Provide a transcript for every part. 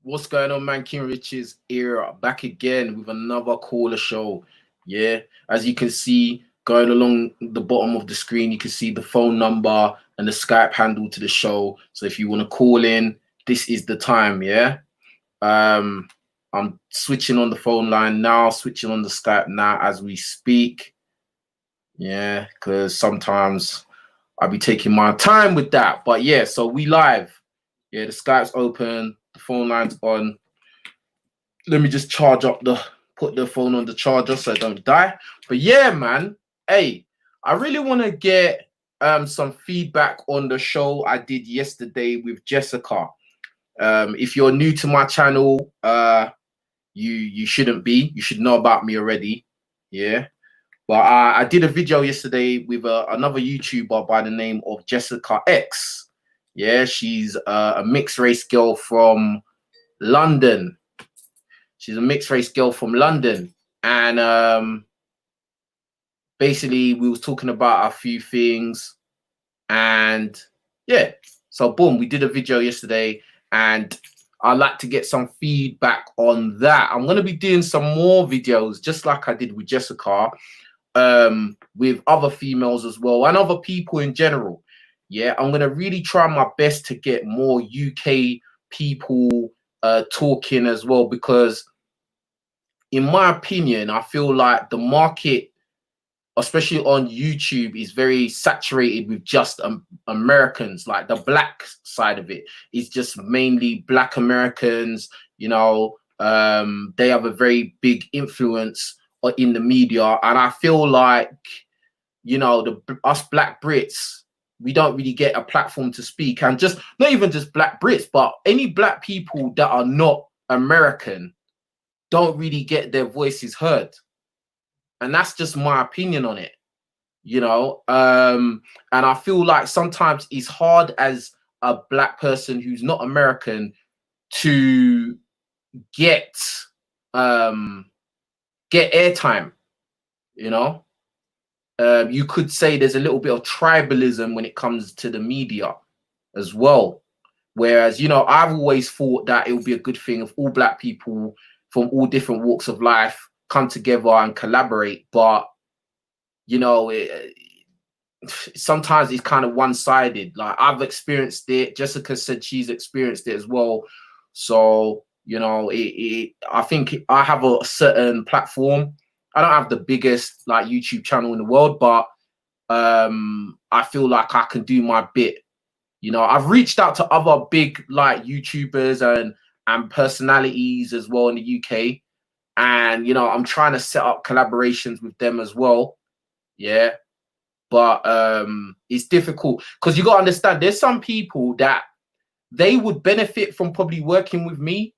What's going on, man? King Rich's here, back again with another caller show. Yeah, as you can see, going along the bottom of the screen, you can see the phone number and the Skype handle to the show. So if you want to call in, this is the time. Yeah. I'm switching on the phone line now, switching on the Skype now as we speak. Yeah, because sometimes I'll be taking my time with that. But yeah, so we live. Yeah, the Skype's open, the phone line's on. Let me just charge up put the phone on the charger so I don't die. But yeah, man, hey, I really want to get some feedback on the show I did yesterday with Jessica. If you're new to my channel, you shouldn't be. You should know about me already. Yeah. But I did a video yesterday with another YouTuber by the name of Jessica X. Yeah, she's a mixed race girl from London. She's a mixed race girl from London. And basically we was talking about a few things. And yeah, so boom, we did a video yesterday and I'd like to get some feedback on that. I'm going to be doing some more videos just like I did with Jessica, with other females as well and other people in general. Yeah, I'm going to really try my best to get more UK people talking as well, because in my opinion, I feel like the market, especially on YouTube, is very saturated with just Americans. Like the black side of it is just mainly black Americans. You know, they have a very big influence in the media, and I feel like, you know, us black Brits, we don't really get a platform to speak. And just not even just black Brits, but any black people that are not American don't really get their voices heard. And that's just my opinion on it, you know. And I feel like sometimes it's hard as a black person who's not American to get airtime, you know. You could say there's a little bit of tribalism when it comes to the media as well. Whereas, you know, I've always thought that it would be a good thing if all black people from all different walks of life come together and collaborate. But, you know, sometimes it's kind of one-sided. Like, I've experienced it. Jessica said she's experienced it as well. So, you know, I think I have a certain platform. I don't have the biggest like YouTube channel in the world, but I feel like I can do my bit. You know, I've reached out to other big like YouTubers and personalities as well in the UK. And, you know, I'm trying to set up collaborations with them as well. Yeah. But it's difficult because you got to understand there's some people that they would benefit from probably working with me,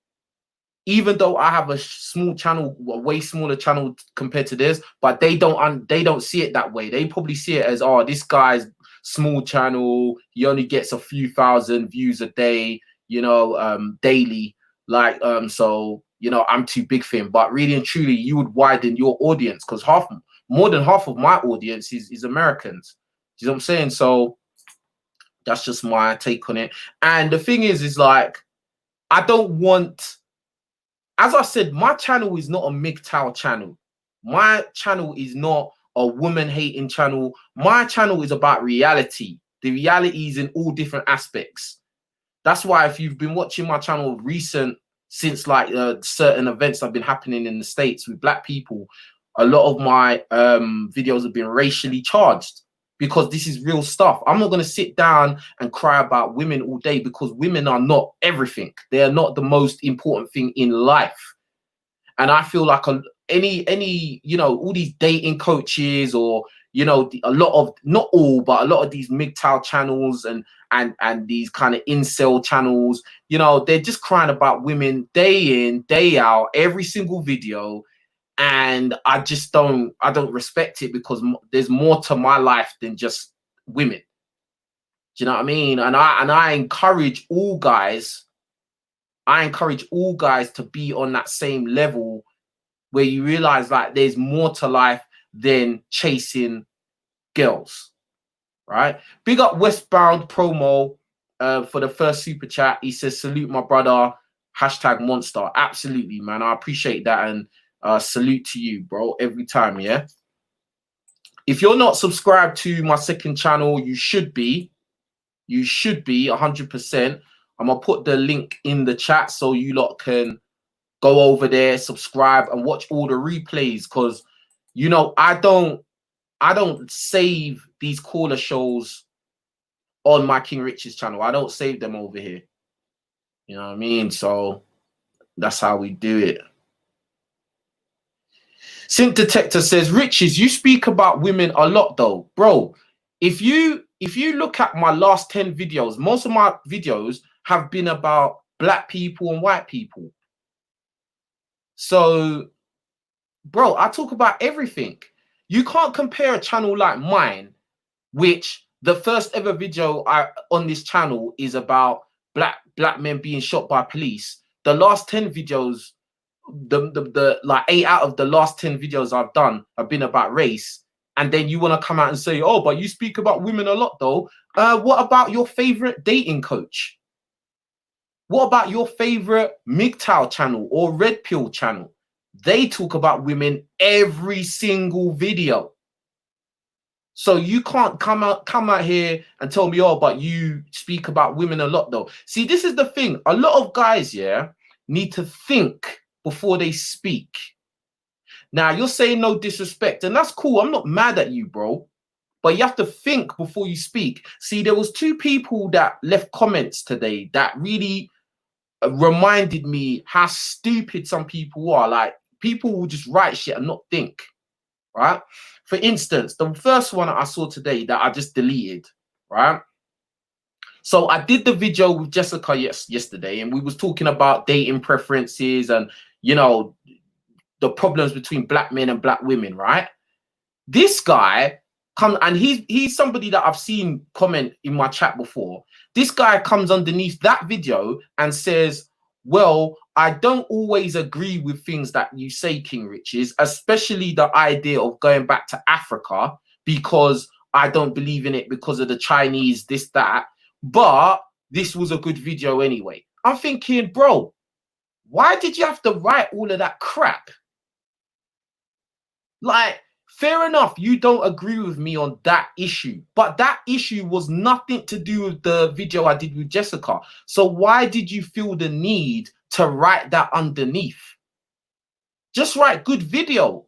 even though I have a small channel, a way smaller channel compared to this, but they don't see it that way. They probably see it as, oh, this guy's small channel, he only gets a few thousand views a day, you know, daily. Like, so, you know, I'm too big for him. But really and truly, you would widen your audience because more than half of my audience is Americans. Do you know what I'm saying? So that's just my take on it. And the thing is like, I don't want, as I said, my channel is not a MGTOW channel. My channel is not a woman-hating channel. My channel is about reality. The reality is in all different aspects. That's why if you've been watching my channel since like certain events that have been happening in the States with black people, a lot of my videos have been racially charged because this is real stuff. I'm not going to sit down and cry about women all day because women are not everything. They are not the most important thing in life. And I feel like any, you know, all these dating coaches or, you know, a lot of, not all, but a lot of these MGTOW channels and these kind of incel channels, you know, they're just crying about women day in, day out, every single video. And I don't respect it because there's more to my life than just women. Do you know what I mean? And I encourage all guys. I encourage all guys to be on that same level where you realize like there's more to life than chasing girls, right? Big up Westbound Promo for the first super chat. He says, salute my brother. Hashtag monster. Absolutely, man. I appreciate that, and salute to you, bro, every time. Yeah. If you're not subscribed to my second channel, you should be. You should be 100%. I'm gonna put the link in the chat so you lot can go over there, subscribe, and watch all the replays. Because you know, I don't save these caller shows on my King Rich's channel. I don't save them over here. You know what I mean? So that's how we do it. Synth Detector says, Riches, you speak about women a lot though. Bro, if you look at my last 10 videos, most of my videos have been about black people and white people. So, bro, I talk about everything. You can't compare a channel like mine, which the first ever video on this channel is about black men being shot by police. The last 10 videos, the like 8 out of the last 10 videos I've done have been about race. And then you want to come out and say, oh, but you speak about women a lot though. What about your favorite dating coach? What about your favorite MGTOW channel or Red Pill channel? They talk about women every single video. So you can't come out here and tell me, oh, but you speak about women a lot though. See, this is the thing. A lot of guys, yeah, need to think before they speak. Now, you're saying no disrespect, and that's cool. I'm not mad at you, bro. But you have to think before you speak. See, there was 2 people that left comments today that really reminded me how stupid some people are. Like, people will just write shit and not think, right? For instance, the first one I saw today that I just deleted, right? So I did the video with Jessica yesterday, and we was talking about dating preferences and, you know, the problems between black men and black women, right? This guy comes, and he's somebody that I've seen comment in my chat before. This guy comes underneath that video and says, well, I don't always agree with things that you say, King Riches, especially the idea of going back to Africa, because I don't believe in it because of the Chinese, this, that. But this was a good video anyway. I'm thinking, bro, why did you have to write all of that crap? Like, fair enough, you don't agree with me on that issue, but that issue was nothing to do with the video I did with Jessica. So why did you feel the need to write that underneath? Just write good video.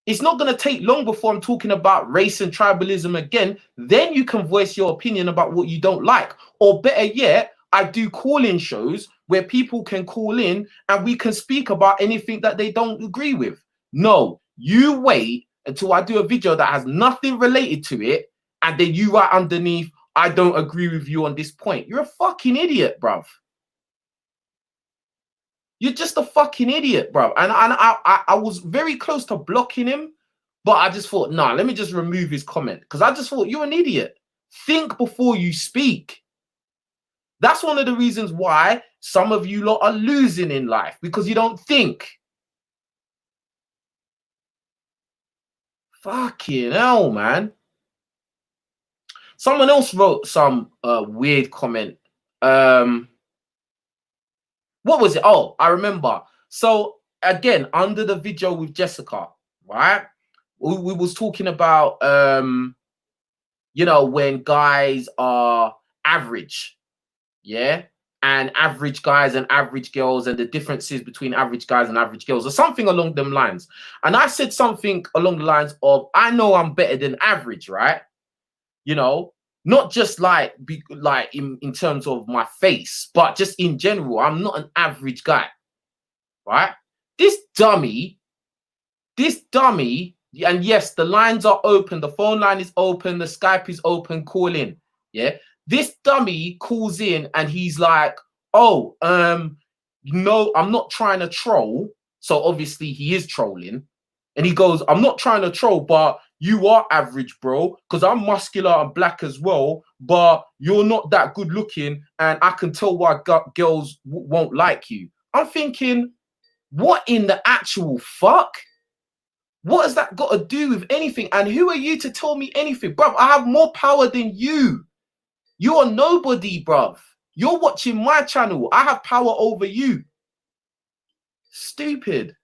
It's not going to take long before I'm talking about race and tribalism again. Then you can voice your opinion about what you don't like. Or better yet, I do call-in shows where people can call in and we can speak about anything that they don't agree with. No, you wait until I do a video that has nothing related to it, and then you write underneath, I don't agree with you on this point. You're a fucking idiot, bruv. You're just a fucking idiot, bruv. And I was very close to blocking him, but I just thought, nah, let me just remove his comment, because I just thought, you're an idiot. Think before you speak. That's one of the reasons why some of you lot are losing in life, because you don't think. Fucking hell, man. Someone else wrote some weird comment. What was it? Oh, I remember. So again, under the video with Jessica, right? We was talking about you know, when guys are average, yeah, and average guys and average girls, and the differences between average guys and average girls, or something along them lines. And I said something along the lines of, I know I'm better than average, right? You know, not just like in terms of my face, but just in general, I'm not an average guy, right? This dummy, and yes, the lines are open, the phone line is open, the Skype is open, call in, yeah? This dummy calls in and he's like, oh, no, I'm not trying to troll. So obviously he is trolling. And he goes, I'm not trying to troll, but you are average, bro, because I'm muscular and black as well, but you're not that good looking, and I can tell why girls won't like you. I'm thinking, what in the actual fuck? What has that got to do with anything? And who are you to tell me anything? Bruv, I have more power than you. You are nobody, bruv. You're watching my channel. I have power over you. Stupid.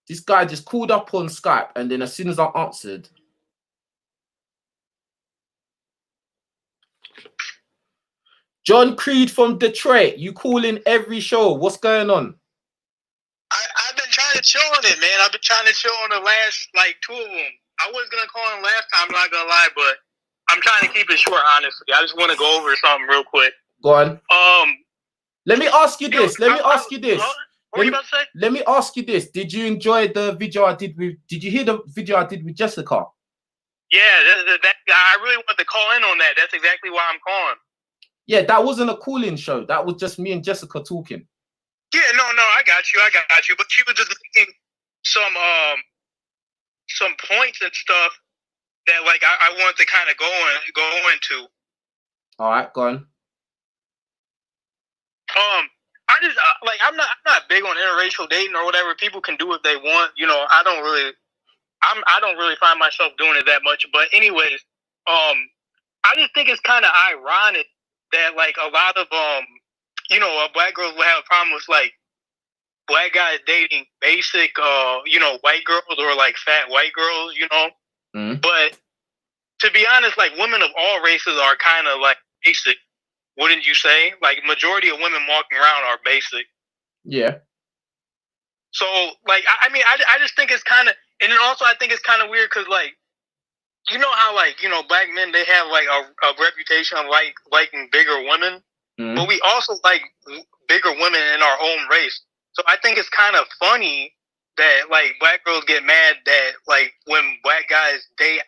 This guy just called up on Skype, and then as soon as I answered, John Creed from Detroit, you call in every show. What's going on? I've been trying to chill on it, man. I've been trying to chill on the last, like, 2 of them. I was going to call him last time, I'm not going to lie, but I'm trying to keep it short, honestly. I just want to go over something real quick. Go on. Let me ask you this. Let me ask you this. What were you about to say? Let me ask you this. Did you enjoy the video I did with, did you hear the video I did with Jessica? Yeah, I really want to call in on that. That's exactly why I'm calling. Yeah, that wasn't a call-in show. That was just me and Jessica talking. Yeah, no, I got you. But she was just making some points and stuff that, like, I wanted to kind of go into. All right, go on. I just like I'm not big on interracial dating or whatever. People can do what they want. You know, I don't really find myself doing it that much. But anyways, I just think it's kind of ironic that, like, a lot of black girls will have a problem with, like, black guys dating basic white girls or, like, fat white girls, you know. Mm. But to be honest, like, women of all races are kind of, like, basic. Wouldn't you say? Like, majority of women walking around are basic. Yeah. So, like, I just think it's kind of, and then also I think it's kind of weird because, like, you know how, like, you know, black men, they have, like, a reputation of, like, liking bigger women, but we also like bigger women in our own race. So I think it's kind of funny that, like, black girls get mad that, like, when black guys date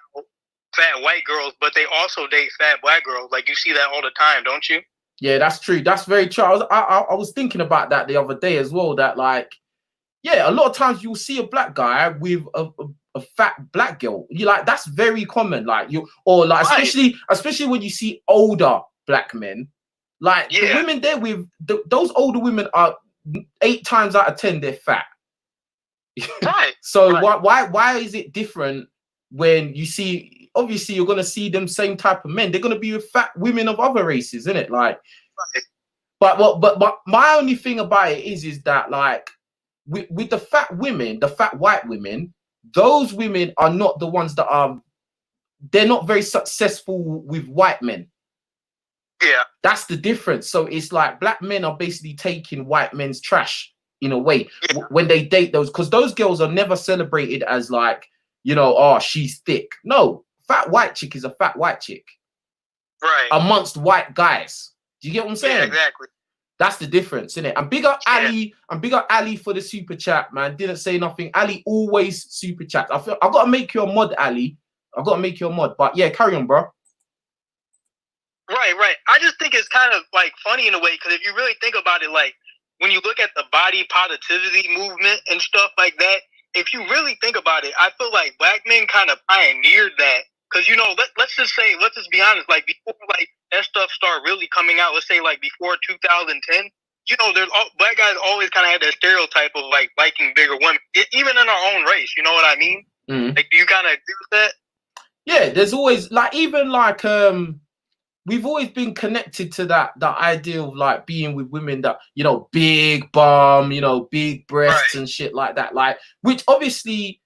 fat white girls, but they also date fat black girls. Like, you see that all the time, don't you? Yeah, that's true. That's very true. I was thinking about that the other day as well. That, like, yeah, a lot of times you'll see a black guy with a fat black girl. You, like, that's very common. Like, you, or like, right. especially when you see older black men, like, yeah. The women they're with, those older women are 8 times out of 10 they're fat. Right. So right. Why is it different when you see? Obviously, you're gonna see them same type of men. They're gonna be with fat women of other races, isn't it? Like, right. But my only thing about it is that, like, with the fat women, the fat white women, those women are not the ones that are. They're not very successful with white men. Yeah, that's the difference. So it's like black men are basically taking white men's trash in a way when they date those, because those girls are never celebrated as, like, you know, oh, she's thick. No, fat white chick is a fat white chick, right, amongst white guys. Do you get what I'm saying? Yeah, exactly. That's the difference, isn't it? And big up Ali. And big up Ali for the super chat, man. Didn't say nothing. Ali always super chat. I feel I've got to make you a mod, Ali. I've got to make you a mod. But yeah, carry on, bro. Right. I just think it's kind of, like, funny in a way, because if you really think about it, like, when you look at the body positivity movement and stuff like that, if you really think about it, I feel like black men kind of pioneered that. Because, you know, let's just be honest, like, before, like, that stuff started really coming out, let's say, like, before 2010, you know, black guys always kind of had that stereotype of, like, liking bigger women, even in our own race, you know what I mean? Like, do you kind of agree with that? Yeah, there's always, like, even, like, we've always been connected to that idea of, like, being with women that, you know, big bum, you know, big breasts and shit like that. Like, which obviously,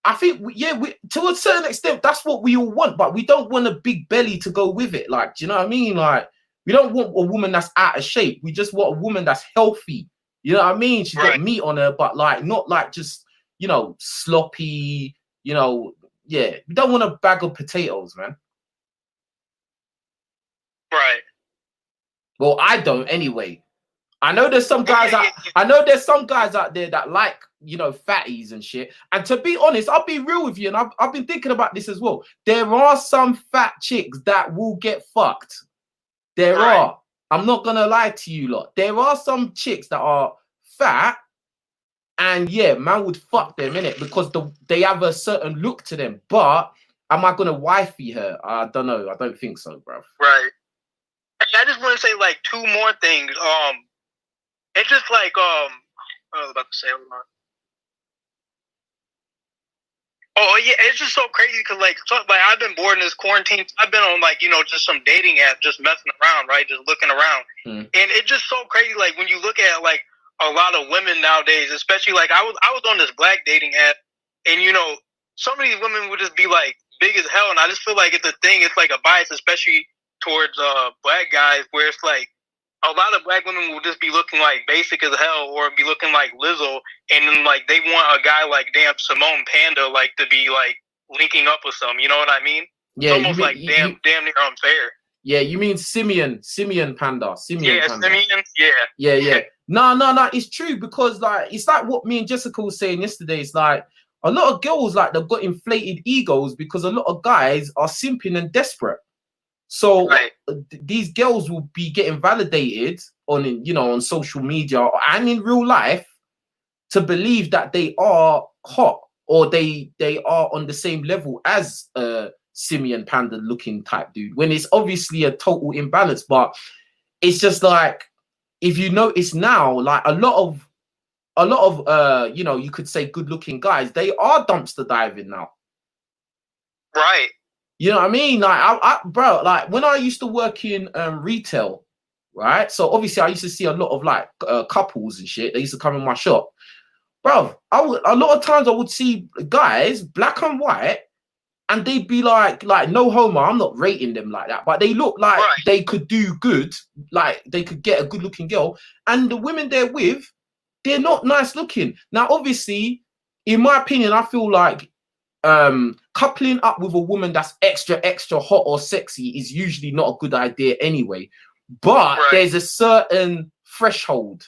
I think, we to a certain extent, that's what we all want, but we don't want a big belly to go with it. Like, do you know what I mean? Like, we don't want a woman that's out of shape. We just want a woman that's healthy. You know what I mean? She's got meat on her, but, like, not like just, you know, sloppy, you know. Yeah, we don't want a bag of potatoes, man. Right. Well, I don't anyway. I know there's some guys out there that like, you know, fatties and shit. And to be honest, I'll be real with you, and I've been thinking about this as well. There are some fat chicks that will get fucked. There are. I'm not gonna lie to you lot. There are some chicks that are fat, and yeah, man would fuck them, innit? Because they have a certain look to them. But am I gonna wifey her? I don't know. I don't think so, bro. Right. I just want to say, like, 2 more things. It's just like, I was about to say, hold on. Oh yeah, it's just so crazy because like I've been bored in this quarantine. I've been on like just some dating app, just messing around, right, just looking around, and it's just so crazy. Like when you look at like a lot of women nowadays, especially like I was on this black dating app, and some of these women would just be like big as hell, and I just feel like it's a thing. It's like a bias, especially towards black guys, where it's like a lot of black women will just be looking like basic as hell or be looking like Lizzo, and then like they want a guy like damn Simone Panda like to be like linking up with some. You know what I mean? Yeah, it's almost like damn near unfair. Yeah, you mean Simeon Panda. Simeon, yeah. Yeah. No, it's true, because like it's like what me and Jessica was saying yesterday. It's like a lot of girls, like, they've got inflated egos because a lot of guys are simping and desperate. So these girls will be getting validated on, on social media and in real life to believe that they are hot, or they are on the same level as Simeon Panda looking type dude, when it's obviously a total imbalance. But it's just like, if you notice now, like a lot of you could say good looking guys, they are dumpster diving now. Right. You know what I mean? Like, bro, like when I used to work in retail, right? So obviously I used to see a lot of like couples and shit. They used to come in my shop, bro. A lot of times I would see guys, black and white, and they'd be like no homo. I'm not rating them like that, but they look like they could do good, like they could get a good looking girl, and the women they're with, they're not nice looking. Now, obviously, in my opinion, I feel like coupling up with a woman that's extra hot or sexy is usually not a good idea anyway. But there's a certain threshold.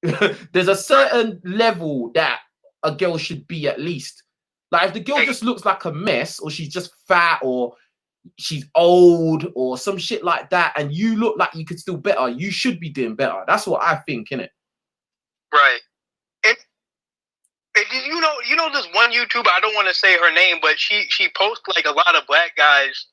There's a certain level that a girl should be at least. Like if the girl just looks like a mess, or she's just fat, or she's old, or some shit like that, and you look like you could still better, you should be doing better. That's what I think, innit? Right. And you know this one YouTuber, I don't want to say her name, but she posts like a lot of black guys,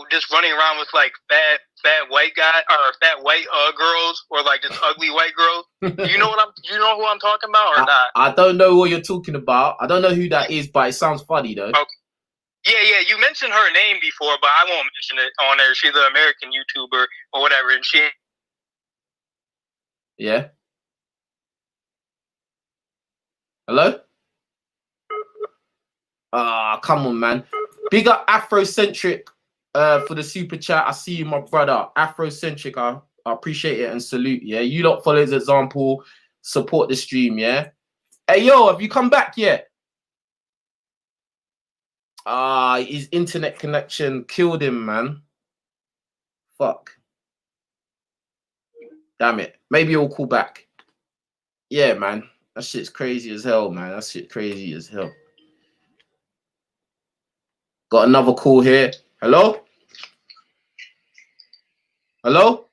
just running around with like fat white guy or fat white girls, or like just ugly white girls. You know who I'm talking about or not? I don't know what you're talking about. I don't know who that is, but it sounds funny though. Okay. Yeah, you mentioned her name before, but I won't mention it on there. She's an American YouTuber or whatever, and she. Yeah. Hello? Come on, man. Big up Afrocentric for the super chat. I see you, my brother. Afrocentric, I appreciate it and salute. Yeah, you lot follow his example, support the stream. Yeah. Hey, yo, have you come back yet? His internet connection killed him, man. Fuck. Damn it. Maybe he'll call back. Yeah, man. That shit's crazy as hell, man. That shit crazy as hell. Got another call here. Hello? Hello?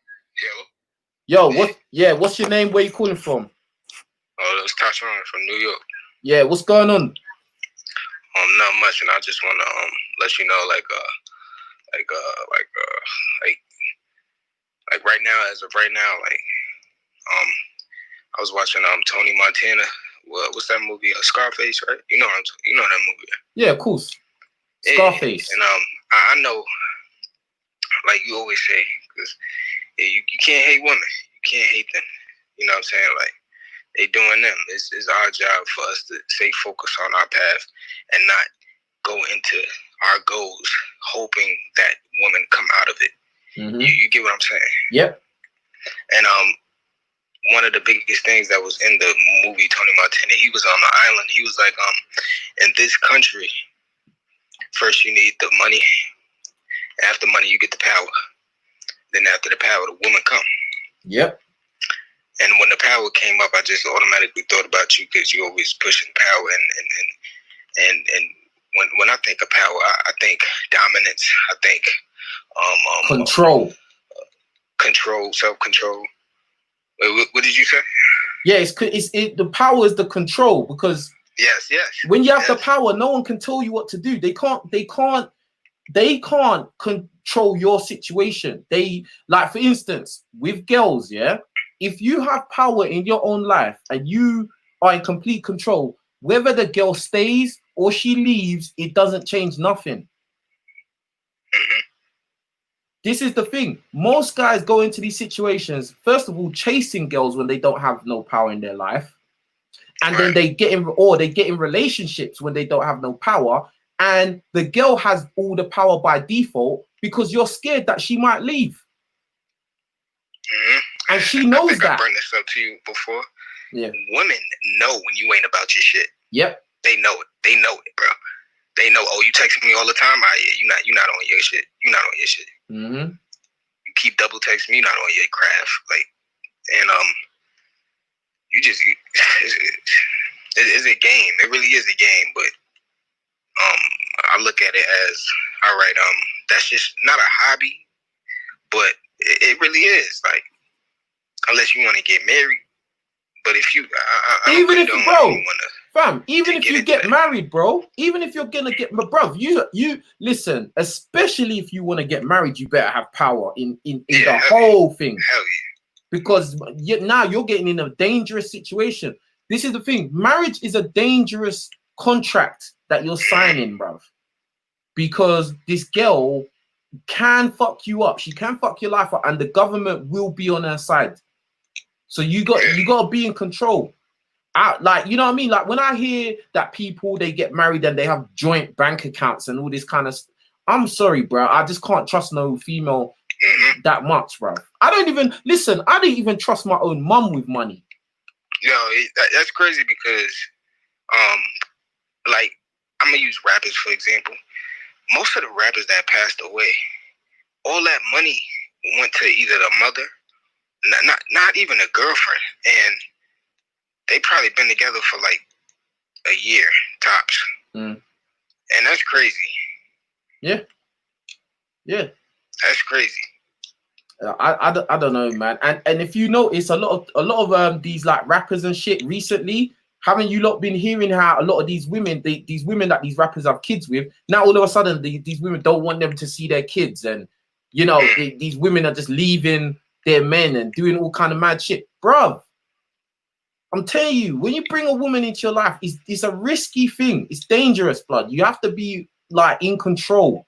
Yo, what's your name? Where you calling from? Oh, it's Tasharon from New York. Yeah, what's going on? Not much, and I just want to let you know, like right now, as of right now, like I was watching Tony Montana. What's that movie? Scarface, right? You know that movie. Yeah, of course. Scarface. And I know, like you always say, because you can't hate women. You can't hate them. You know what I'm saying? Like, they doing them. It's our job for us to stay focused on our path and not go into our goals hoping that women come out of it. Mm-hmm. You get what I'm saying? Yep. And one of the biggest things that was in the movie Tony Montana, he was on the island. He was like, in this country, first you need the money. After money, you get the power. Then after the power, the woman come. Yep. And when the power came up, I just automatically thought about you because you always pushing power. And when I think of power, I think dominance. I think control. Control, self-control. Wait, what did you say? Yeah, the power is the control, because yes. When you have the power, no one can tell you what to do. They can't control your situation. Like, for instance, with girls, yeah, if you have power in your own life and you are in complete control, whether the girl stays or she leaves, it doesn't change nothing. This is the thing. Most guys go into these situations, first of all, chasing girls when they don't have no power in their life. And then they get in relationships when they don't have no power. And the girl has all the power by default because you're scared that she might leave. And she knows that. I brought this up to you before. Yeah. Women know when you ain't about your shit. Yep. They know it. They know it, bro. They know, oh, you texting me all the time? Yeah, you're not on your shit. You're not on your shit. You keep double texting me, you're not on your craft. Like, and you just it's a game. It really is a game, but I look at it as, all right, that's just not a hobby, but it really is. Like, unless you want to get married, but if you even if you get married, bro, even if you're gonna get, bro, you listen, especially if you want to get married, you better have power in the whole thing. Hell yeah. Because now you're getting in a dangerous situation. This is the thing. Marriage is a dangerous contract that you're signing, bruv. Because this girl can fuck you up. She can fuck your life up, and the government will be on her side. So you got to be in control. Like, you know what I mean? Like, when I hear that people, they get married and they have joint bank accounts and all this kind of stuff, I'm sorry, bro. I just can't trust no female that much, bro. I don't even trust my own mum with money. Yo, that's crazy because, like, I'm going to use rappers, for example. Most of the rappers that passed away, all that money went to either the mother, not even a girlfriend, and they probably been together for like a year tops, and that's crazy. Yeah, that's crazy. I don't know, man. And if you notice, a lot of these like rappers and shit recently, haven't you lot been hearing how a lot of these women, these women that these rappers have kids with, now all of a sudden these women don't want them to see their kids, and you know these women are just leaving their men and doing all kind of mad shit, bruv. I'm telling you, when you bring a woman into your life, it's a risky thing. It's dangerous, blood. You have to be like in control.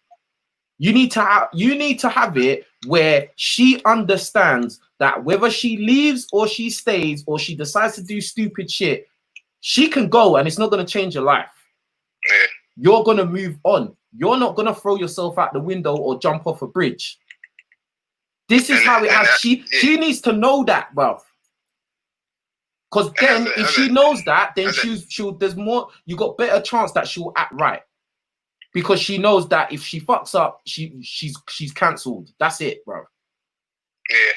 You need to have it where she understands that whether she leaves or she stays or she decides to do stupid shit, she can go and it's not going to change your life. You're going to move on. You're not going to throw yourself out the window or jump off a bridge. This is how it has. She needs to know that, bruv. Because then if she knows that, then she'll there's more, you got better chance that she'll act right. Because she knows that if she fucks up, she's cancelled. That's it, bro. Yeah.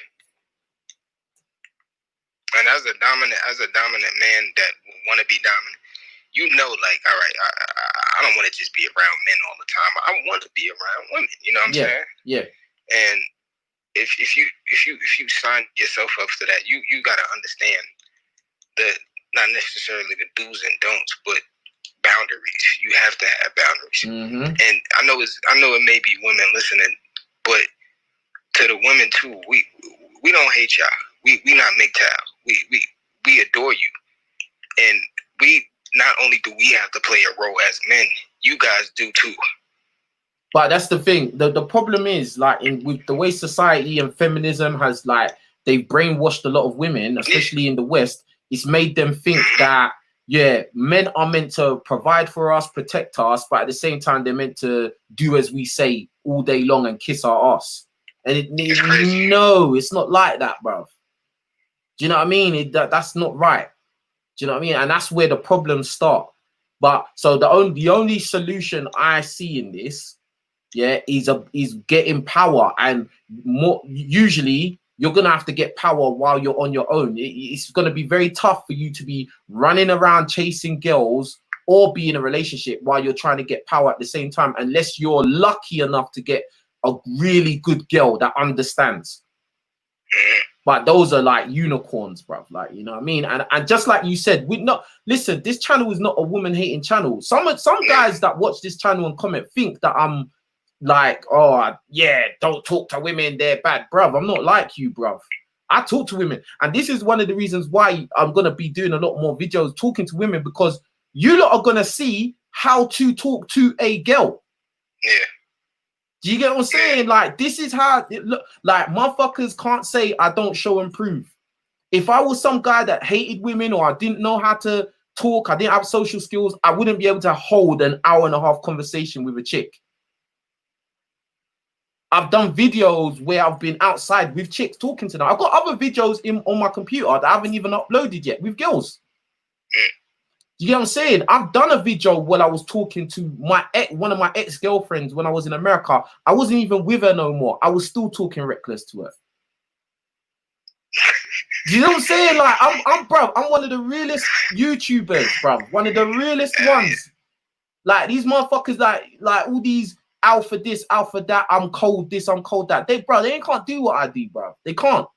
And as a dominant man that want to be dominant, you know, like, all right, I don't want to just be around men all the time. I want to be around women. You know what I'm saying? Yeah. And if you sign yourself up to that, you gotta understand that not necessarily the do's and don'ts, but boundaries. You have to have boundaries. And I know it may be women listening, but to the women too, we don't hate y'all. We not MGTOW. We adore you. And we not only do we have to play a role as men, you guys do too. But that's the thing. The problem is, like, with the way society and feminism has, like, they've brainwashed a lot of women, especially in the West. It's made them think that, yeah, men are meant to provide for us, protect us, but at the same time, they're meant to do as we say all day long and kiss our ass. And no, it's not like that, bro. Do you know what I mean? That's not right. Do you know what I mean? And that's where the problems start. But so the only solution I see in this, is getting power, and more usually you're gonna have to get power while you're on your own. It's gonna be very tough for you to be running around chasing girls or be in a relationship while you're trying to get power at the same time, unless you're lucky enough to get a really good girl that understands. But those are like unicorns, bruv. Like, you know what I mean? And just like you said, listen, this channel is not a woman hating channel. Some guys that watch this channel and comment think that I'm like, oh yeah, don't talk to women, they're bad, bruv. I'm not like you, bruv. I talk to women, and this is one of the reasons why I'm gonna be doing a lot more videos talking to women, because you lot are gonna see how to talk to a girl. Yeah. Do you get what I'm saying? Like, this is how it look. Like, motherfuckers can't say I don't show and prove. If I was some guy that hated women or I didn't know how to talk, I didn't have social skills, I wouldn't be able to hold an hour-and-a-half conversation with a chick. I've done videos where I've been outside with chicks talking to them. I've got other videos on my computer that I haven't even uploaded yet with girls. You get what I'm saying? I've done a video when I was talking to one of my ex-girlfriends when I was in America. I wasn't even with her no more. I was still talking reckless to her. You know what I'm saying? Like, I'm one of the realest YouTubers, bro. One of the realest ones. Like, these motherfuckers, like all these alpha this, alpha that, I'm cold this, I'm cold that. They can't do what I do, bro. They can't.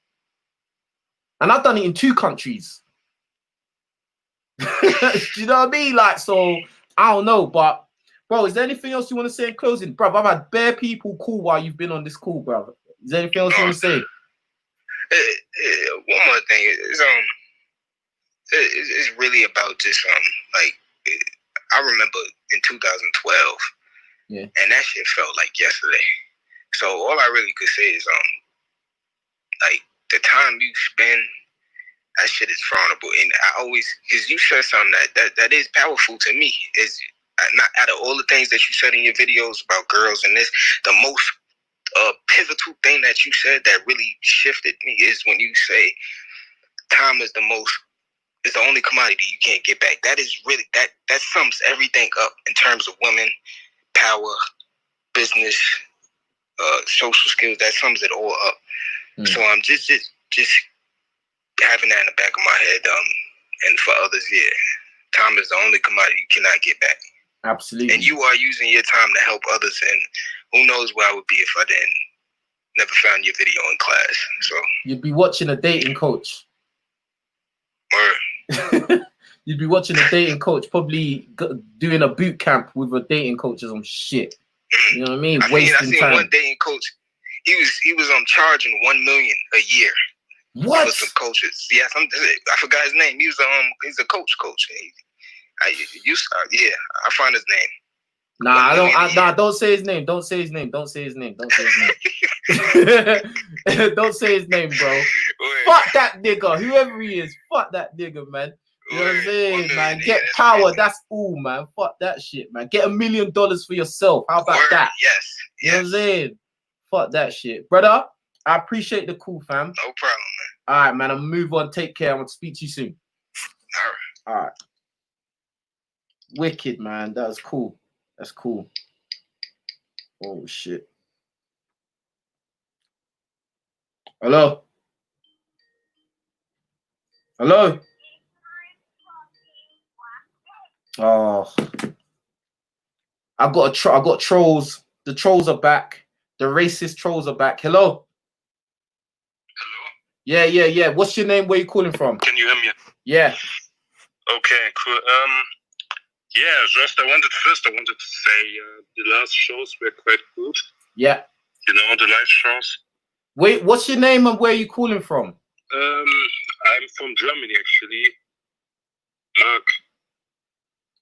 And I've done it in 2 countries. Do you know what I mean? Like, so I don't know, but bro, is there anything else you want to say in closing? Bro, I've had bare people call while you've been on this call, bro. Is there anything else you want to say? One more thing is it's really about just like I remember in 2012, and that shit felt like yesterday. So all I really could say is like the time you spend, that shit is frownable. And I always, because you said something that is powerful to me, is not out of all the things that you said in your videos about girls and this, the most pivotal thing that you said that really shifted me is when you say time is the only commodity you can't get back. That is really, that sums everything up in terms of women, power, business, social skills. That sums it all up. So I'm just having that in the back of my head, and for others, time is the only commodity you cannot get back. Absolutely. And you are using your time to help others, and who knows where I would be if I never found your video in class. So you'd be watching a dating coach. You'd be watching a dating coach, probably doing a boot camp with a dating coach or some shit. You know what I mean? I seen one dating coach. He was charging $1 million a year. What? For some coaches. Yes, I forgot his name. He's a coach. I find his name. Nah, don't say his name. Don't say his name. Don't say his name. Don't say his name. Don't say his name, bro. Fuck that nigga, whoever he is. Fuck that nigga, man. You know what I'm saying, man? Get power. Crazy. That's all, man. Fuck that shit, man. Get $1 million for yourself. How about that? Yes. You know what I'm saying? Fuck that shit, brother. I appreciate the call, fam. No problem, man. All right, man. I'll move on. Take care. I'm gonna speak to you soon. All right. Wicked, man. That was cool. That's cool. Oh shit. Hello. Hello. Oh, I got trolls. The trolls are back. The racist trolls are back. Hello. Hello. Yeah. What's your name? Where you calling from? Can you hear me? Yeah. Okay, cool. I wanted to say the last shows were quite good. Yeah. You know, the live shows. Wait, what's your name and where are you calling from? I'm from Germany, actually. Mark.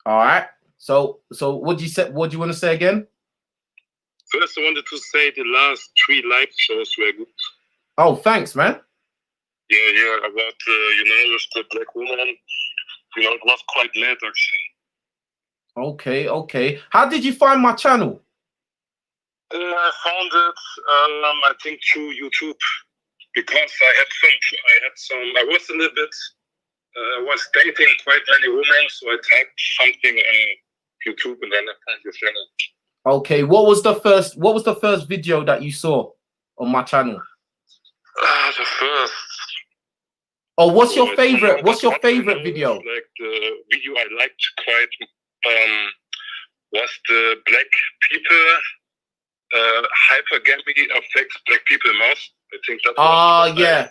All right. So what do you say? What do you want to say again? First, I wanted to say the last 3 live shows were good. Oh, thanks, man. Yeah. About with the black woman. You know, it was quite late, actually. Okay. How did you find my channel? I found it, I think through YouTube, because I was a little bit, was dating quite many women, so I typed something on YouTube and then I found your channel. Okay, what was the first video that you saw on my channel? The first. Oh, what's your favorite? What's your favorite video? Like the video I liked quite was the black people hypergamy affects black people most. I think that's what I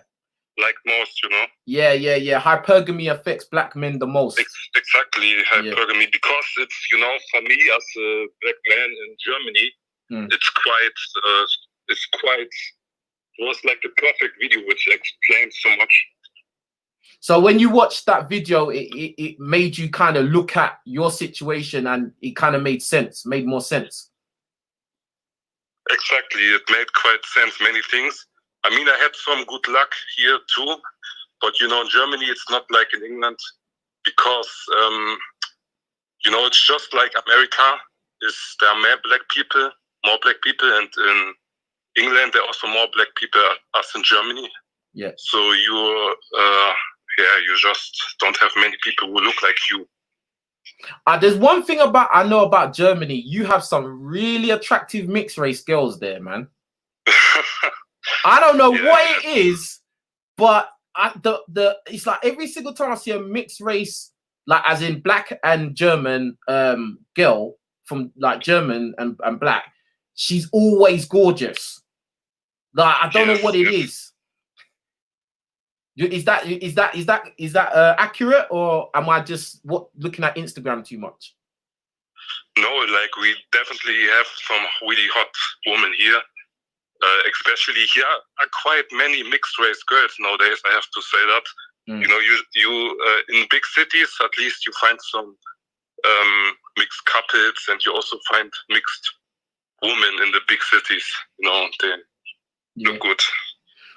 like most, you know. Yeah. Hypergamy affects black men the most. Exactly, hypergamy, because it's, you know, for me as a black man in Germany, it was like the perfect video which explains so much. So when you watched that video, it made you kind of look at your situation, and it kind of made sense, made more sense. Exactly, it made quite sense, many things. I mean, I had some good luck here too, but you know, in Germany, it's not like in England, because you know, it's just like America. There are more black people, and in England there are also more black people as in Germany. Yeah. So you just don't have many people who look like you. There's one thing I know about Germany. You have some really attractive mixed race girls there, man. I don't know what it is, but it's like every single time I see a mixed race, like as in black and German girl from like German and black, she's always gorgeous. Like I don't know what it is. Is that accurate, or am I just looking at Instagram too much? No, like we definitely have some really hot women here. Especially here are quite many mixed race girls nowadays. I have to say that. You know, you in big cities at least you find some mixed couples, and you also find mixed women in the big cities. You know, they look good.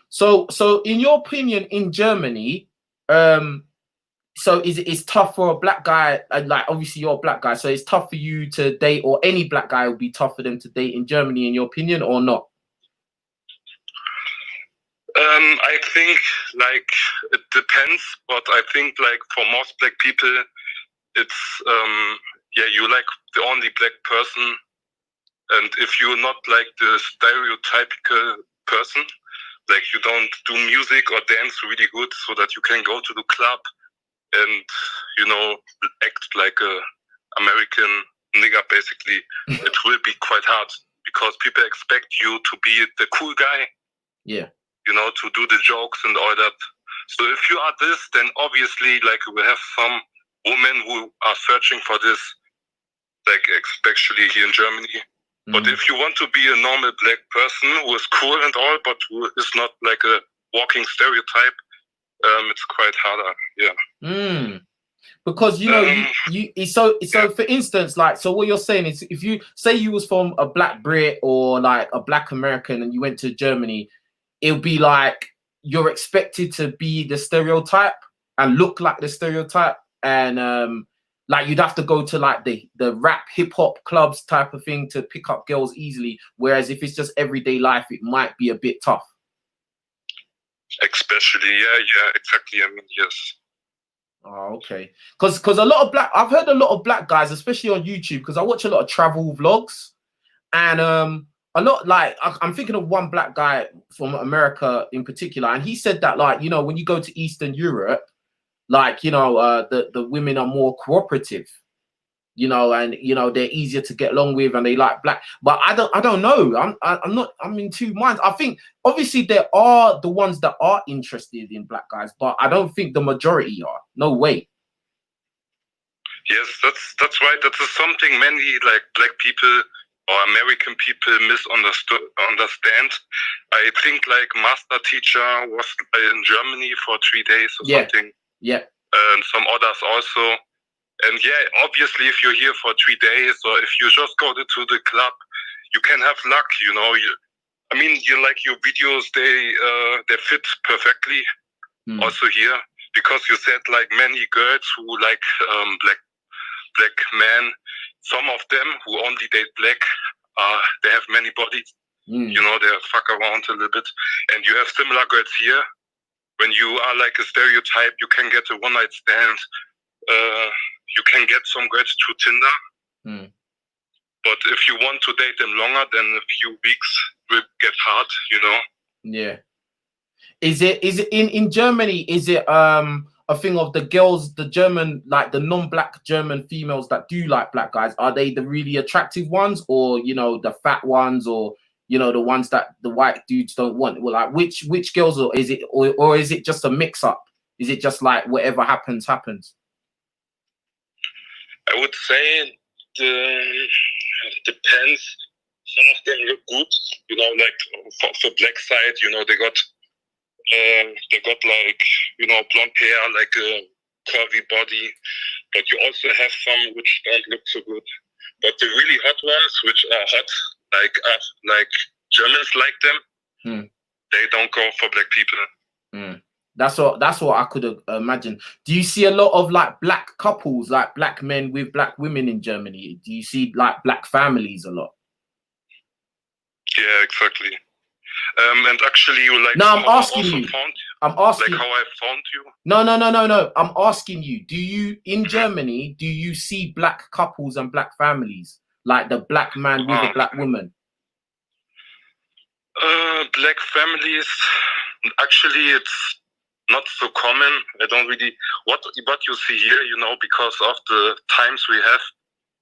So in your opinion, in Germany, so it's tough for a black guy, like obviously you're a black guy, so it's tough for you to date, or any black guy would be tough for them to date in Germany, in your opinion, or not? I think like it depends, but I think like for most black people, it's you like the only black person, and if you're not like the stereotypical person, like you don't do music or dance really good so that you can go to the club and, you know, act like a American nigger, basically, it will be quite hard, because people expect you to be the cool guy. Yeah. You know, to do the jokes and all that. So if you are this, then obviously, like, we have some women who are searching for this, like, especially here in Germany. But if you want to be a normal black person who is cool and all, but who is not like a walking stereotype, it's quite harder. Yeah. Because you know, so for instance, like, so what you're saying is, if you say you was from a black Brit or like a black American and you went to Germany, it would be like you're expected to be the stereotype and look like the stereotype, and like you'd have to go to like the rap hip hop clubs type of thing to pick up girls easily. Whereas if it's just everyday life, it might be a bit tough. Especially, yeah, exactly. I mean, yes. Oh, okay. Because I've heard a lot of black guys, especially on YouTube, because I watch a lot of travel vlogs, and a lot, like, I'm thinking of one black guy from America in particular, and he said that, like, you know, when you go to Eastern Europe, like, you know, the women are more cooperative, you know, and, you know, they're easier to get along with, and they like black. But I don't know. I'm in two minds. I think obviously there are the ones that are interested in black guys, but I don't think the majority are. No way. Yes, that's right. That is something many like black people or American people understand. I think like master teacher was in Germany for 3 days or something. Yeah. And some others also. And yeah, obviously, if you're here for 3 days, or if you just go to the club, you can have luck. You know, I mean, you like your videos; they fit perfectly. Also here, because you said like many girls who like black men. Some of them who only date black, they have many bodies. You know, they fuck around a little bit, and you have similar girls here. When you are like a stereotype, you can get a one-night stand. You can get some girls through Tinder. But if you want to date them longer than a few weeks, it will get hard, you know. Yeah. Is it in Germany, is it a thing of the girls, the German, like the non-black German females that do like black guys, are they the really attractive ones, or, you know, the fat ones, or, you know, the ones that the white dudes don't want? Well, like which girls, or is it just a mix up? Is it just like whatever happens? I would say it depends. Some of them look good, you know, like for black side, you know, they got They got like, you know, blonde hair, like a curvy body, but you also have some which don't look so good. But the really hot ones, which are hot, like us, like Germans like them, they don't go for black people. That's what I could imagine. Do you see a lot of like black couples, like black men with black women in Germany? Do you see like black families a lot? Yeah, exactly. And actually, you like. No, I'm asking you. I'm asking. Like how I found you. No. I'm asking you. Do you in Germany? Do you see black couples and black families, like the black man with a black woman? Black families. Actually, it's not so common. I don't really what you see here. You know, because of the times we have,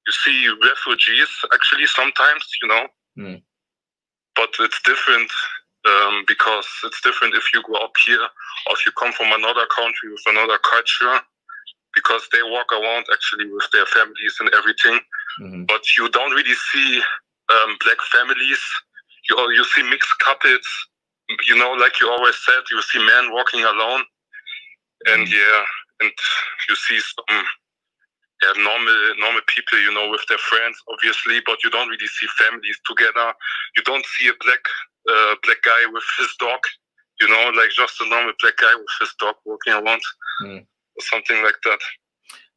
you see refugees. Actually, sometimes, you know. But it's different because it's different if you go up here or if you come from another country with another culture, because they walk around actually with their families and everything. But you don't really see black families. You see mixed couples, you know, like you always said, you see men walking alone. And yeah, and you see some normal people, you know, with their friends, obviously, but you don't really see families together. You don't see a black guy with his dog, you know, like just a normal black guy with his dog walking around or something like that.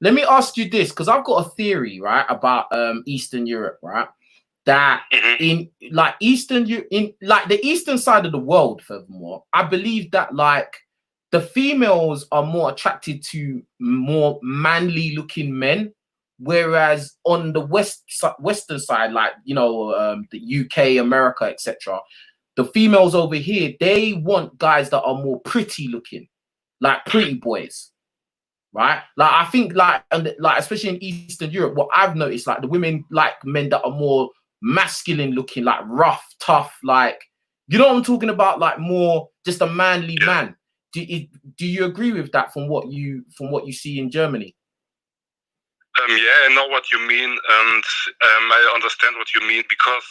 Let me ask you this, because I've got a theory, right, about Eastern Europe, right? That in like the eastern side of the world, furthermore, I believe that like the females are more attracted to more manly looking men, whereas on the western side, like, you know, the UK, America, etc., the females over here, they want guys that are more pretty looking, like pretty boys, right? Like I think like especially in Eastern Europe, what I've noticed, like the women like men that are more masculine looking, like rough, tough, like, you know what I'm talking about, like more just a manly man. Do you agree with that from what you see in Germany? Yeah, I know what you mean, and I understand what you mean, because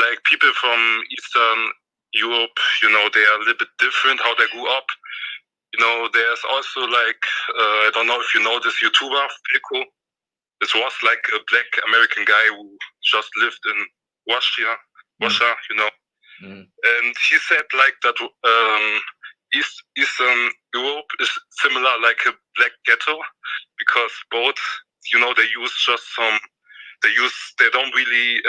like people from Eastern Europe, you know, they are a little bit different how they grew up. You know, there's also like I don't know if you know this YouTuber Pilko. This was like a black American guy who just lived in Russia, you know, and he said like that. Eastern Europe is similar like a black ghetto, because both, you know, they use just they don't really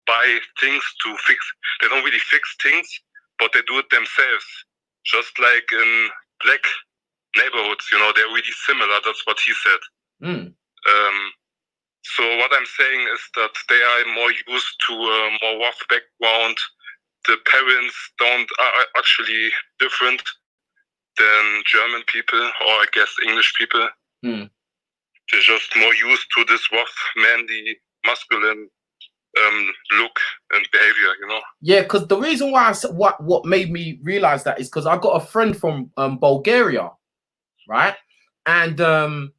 buy things to fix, they don't really fix things, but they do it themselves, just like in black neighborhoods, you know, they're really similar. That's what he said. So what I'm saying is that they are more used to a more rough background. The parents are actually different than German people, or I guess English people. They're just more used to this rough, manly, masculine look and behavior, you know. Yeah, because the reason why what made me realize that is because I got a friend from Bulgaria, right? And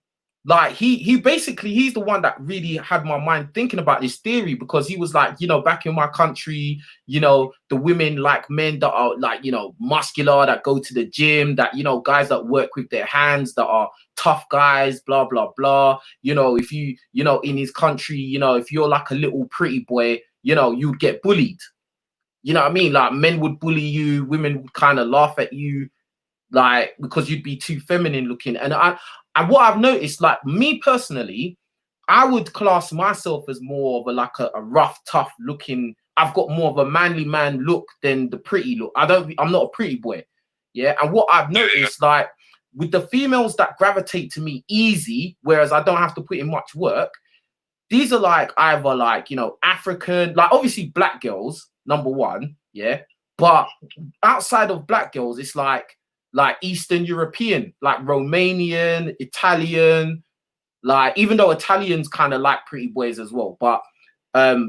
like he basically, he's the one that really had my mind thinking about this theory, because he was like, you know, back in my country, you know, the women like men that are like, you know, muscular, that go to the gym, that, you know, guys that work with their hands, that are tough guys, blah blah blah. You know, if you know, in his country, you know, if you're like a little pretty boy, you know, you'd get bullied. You know what I mean? Like men would bully you, women would kind of laugh at you, like because you'd be too feminine looking. And what I've noticed, like me personally, I would class myself as more of a rough, tough looking. I've got more of a manly man look than the pretty look. I'm not a pretty boy. Yeah. And what I've noticed, like with the females that gravitate to me easy, whereas I don't have to put in much work, these are like either like, you know, African, like obviously black girls, number one. Yeah. But outside of black girls, it's like Eastern European, like Romanian, Italian, like even though Italians kind of like pretty boys as well, but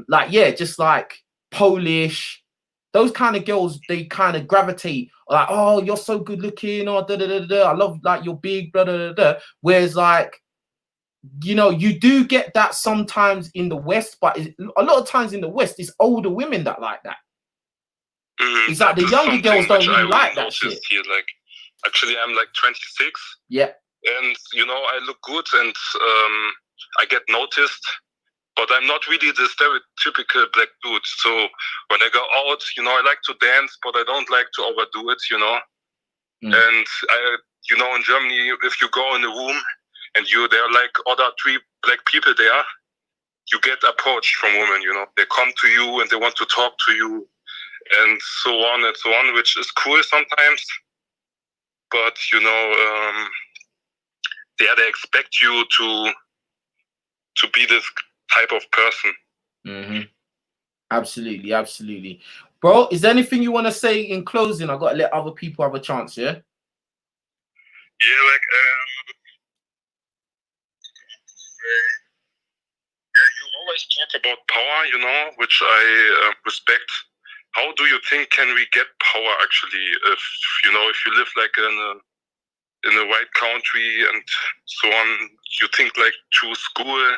like yeah, just like Polish, those kind of girls, they kind of gravitate like, oh, you're so good looking, or da da da da, I love like you're big, blah da da da. Whereas like, you know, you do get that sometimes in the West, but a lot of times in the West, it's older women that like that. It's like the younger girls don't really like that shit. Here, like, actually, I'm like 26. Yeah. And, you know, I look good and I get noticed. But I'm not really the stereotypical black dude. So when I go out, you know, I like to dance, but I don't like to overdo it, you know. And, you know, in Germany, if you go in a room and there are like other 3 black people there, you get approached from women, you know. They come to you and they want to talk to you and so on and so on, which is cool sometimes. But, you know, they expect you to be this type of person. Absolutely, absolutely. Bro, is there anything you want to say in closing? I've got to let other people have a chance, yeah? Yeah, like, you always talk about power, you know, which I respect. How do you think can we get power actually? If you know, if you live like in a white country and so on, you think like through school,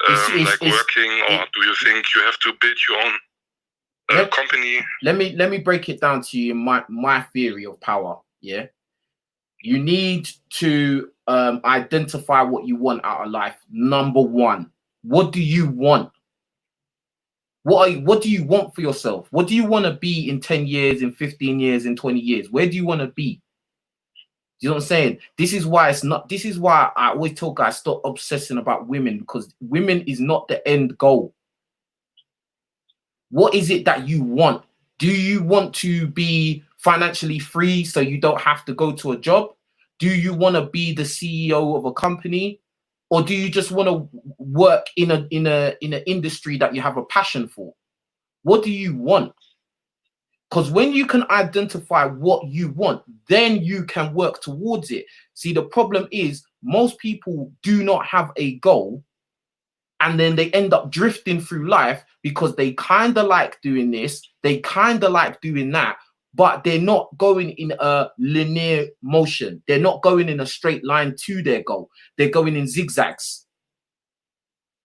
like working, or do you think you have to build your own company? Let me break it down to you in my theory of power. Yeah, you need to identify what you want out of life. Number one, what do you want? What do you want for yourself? What do you want to be in 10 years, in 15 years, in 20 years? Where do you want to be? You know what I'm saying? This is why I always tell guys, stop obsessing about women, because women is not the end goal. What is it that you want? Do you want to be financially free so you don't have to go to a job? Do you want to be the CEO of a company? Or do you just want to work in an industry that you have a passion for? What do you want? Because when you can identify what you want, then you can work towards it. See, the problem is most people do not have a goal, and then they end up drifting through life because they kind of like doing this, they kind of like doing that, but they're not going in a linear motion. They're not going in a straight line to their goal. They're going in zigzags.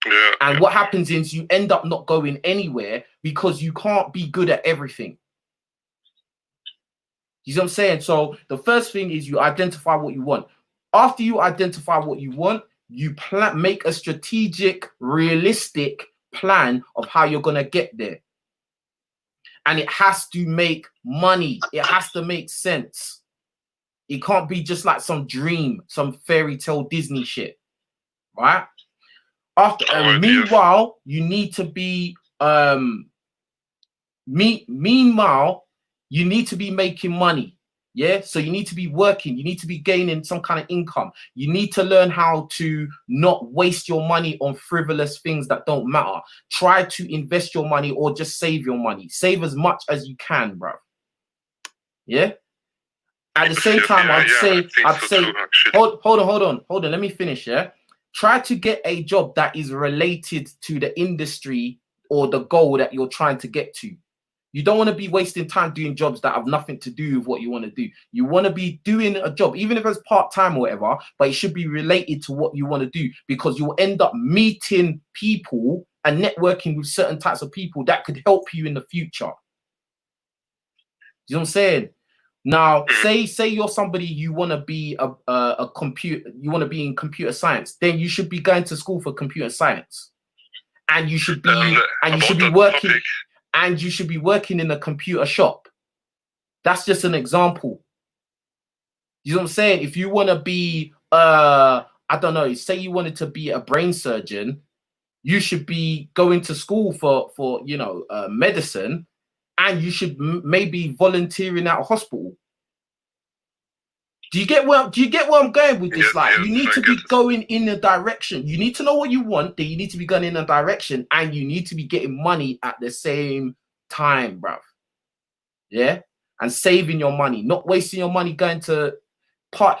Yeah. And what happens is you end up not going anywhere because you can't be good at everything. You know what I'm saying? So the first thing is you identify what you want. After you identify what you want, you make a strategic, realistic plan of how you're going to get there. And it has to make money. It has to make sense. It can't be just like some dream, some fairy tale Disney shit, right? Meanwhile, you need to be meanwhile, you need to be making money. Yeah, so you need to be working, you need to be gaining some kind of income. You need to learn how to not waste your money on frivolous things that don't matter. Try to invest your money or just save your money. Save as much as you can, bro. Yeah. At the same time, I'd say, hold on. Let me finish. Yeah. Try to get a job that is related to the industry or the goal that you're trying to get to. You don't want to be wasting time doing jobs that have nothing to do with what you want to do. You want to be doing a job, even if it's part-time or whatever, but it should be related to what you want to do, because you'll end up meeting people and networking with certain types of people that could help you in the future. You know what I'm saying? Now, say you're somebody, you want to be a computer, you want to be in computer science, then you should be going to school for computer science. And you should be working. And you should be working in a computer shop. That's just an example. You know what I'm saying? If you want to be, I don't know, say you wanted to be a brain surgeon, you should be going to school for you know, medicine, and you should maybe volunteering at a hospital. Do you get where I'm going with this? Like, you need to be going in a direction. You need to know what you want, then you need to be going in a direction, and you need to be getting money at the same time, bruv. Yeah? And saving your money, not wasting your money going to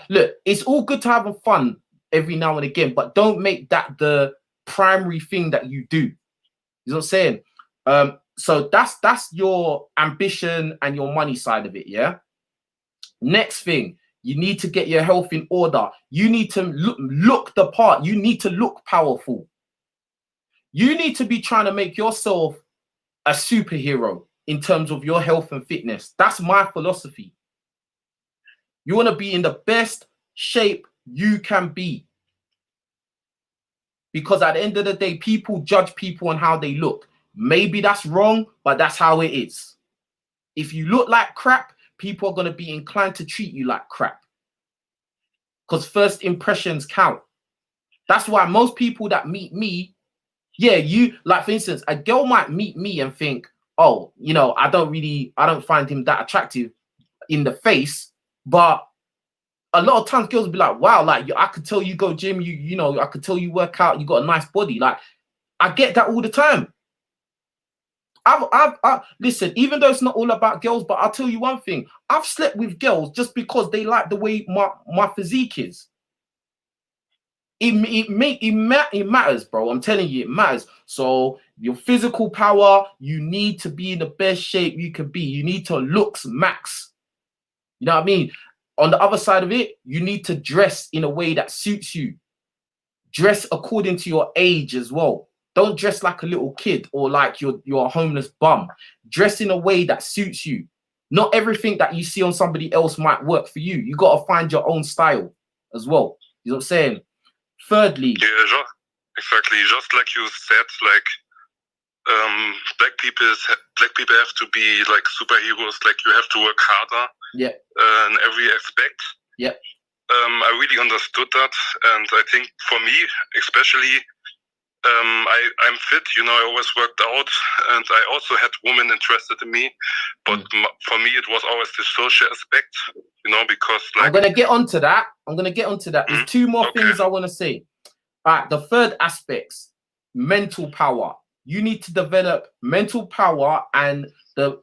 Look, it's all good to have fun every now and again, but don't make that the primary thing that you do. You know what I'm saying? So that's your ambition and your money side of it, yeah? Next thing, you need to get your health in order. You need to look the part. You need to look powerful. You need to be trying to make yourself a superhero. in terms of your health and fitness. That's my philosophy. You want to be in the best shape you can be. Because at the end of the day, people judge people on how they look. Maybe that's wrong, but that's how it is. If you look like crap, people are going to be inclined to treat you like crap. Because first impressions count. That's why most people that meet me, yeah, you, like for instance, a girl might meet me and think, oh, you know, I don't find him that attractive in the face. But a lot of times girls will be like, wow, like I could tell you go gym, you know, I could tell you work out, you got a nice body. Like, I get that all the time. Listen, even though it's not all about girls, but I'll tell you one thing. I've slept with girls just because they like the way my physique is. It matters, bro. I'm telling you, it matters. So your physical power, you need to be in the best shape you can be. You need to looks max. You know what I mean? On the other side of it, you need to dress in a way that suits you. Dress according to your age as well. Don't dress like a little kid or like you're a homeless bum. Dress in a way that suits you. Not everything that you see on somebody else might work for you. You got to find your own style as well. You know what I'm saying? Thirdly, yeah, exactly. Just like you said, like black people have to be like superheroes. Like you have to work harder. Yeah. In every aspect. Yeah. I really understood that, and I think for me, especially, I'm fit. You know, I always worked out, and I also had women interested in me. But for me, it was always the social aspect. You know, because like I'm gonna get onto that. There's two more things I want to say. All right, the third aspects, mental power. You need to develop mental power and the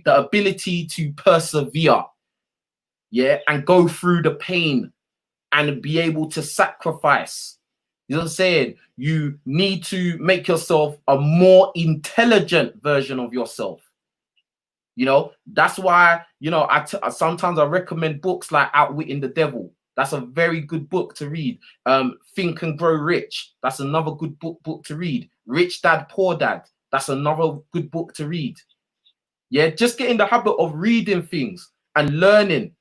ability to persevere, yeah, and go through the pain and be able to sacrifice. You know what I'm saying? You need to make yourself a more intelligent version of yourself. You know, that's why, you know, sometimes I recommend books like Outwitting the Devil. That's a very good book to read. Think and Grow Rich. That's another good book to read. Rich Dad, Poor Dad. That's another good book to read. Yeah, just get in the habit of reading things and learning.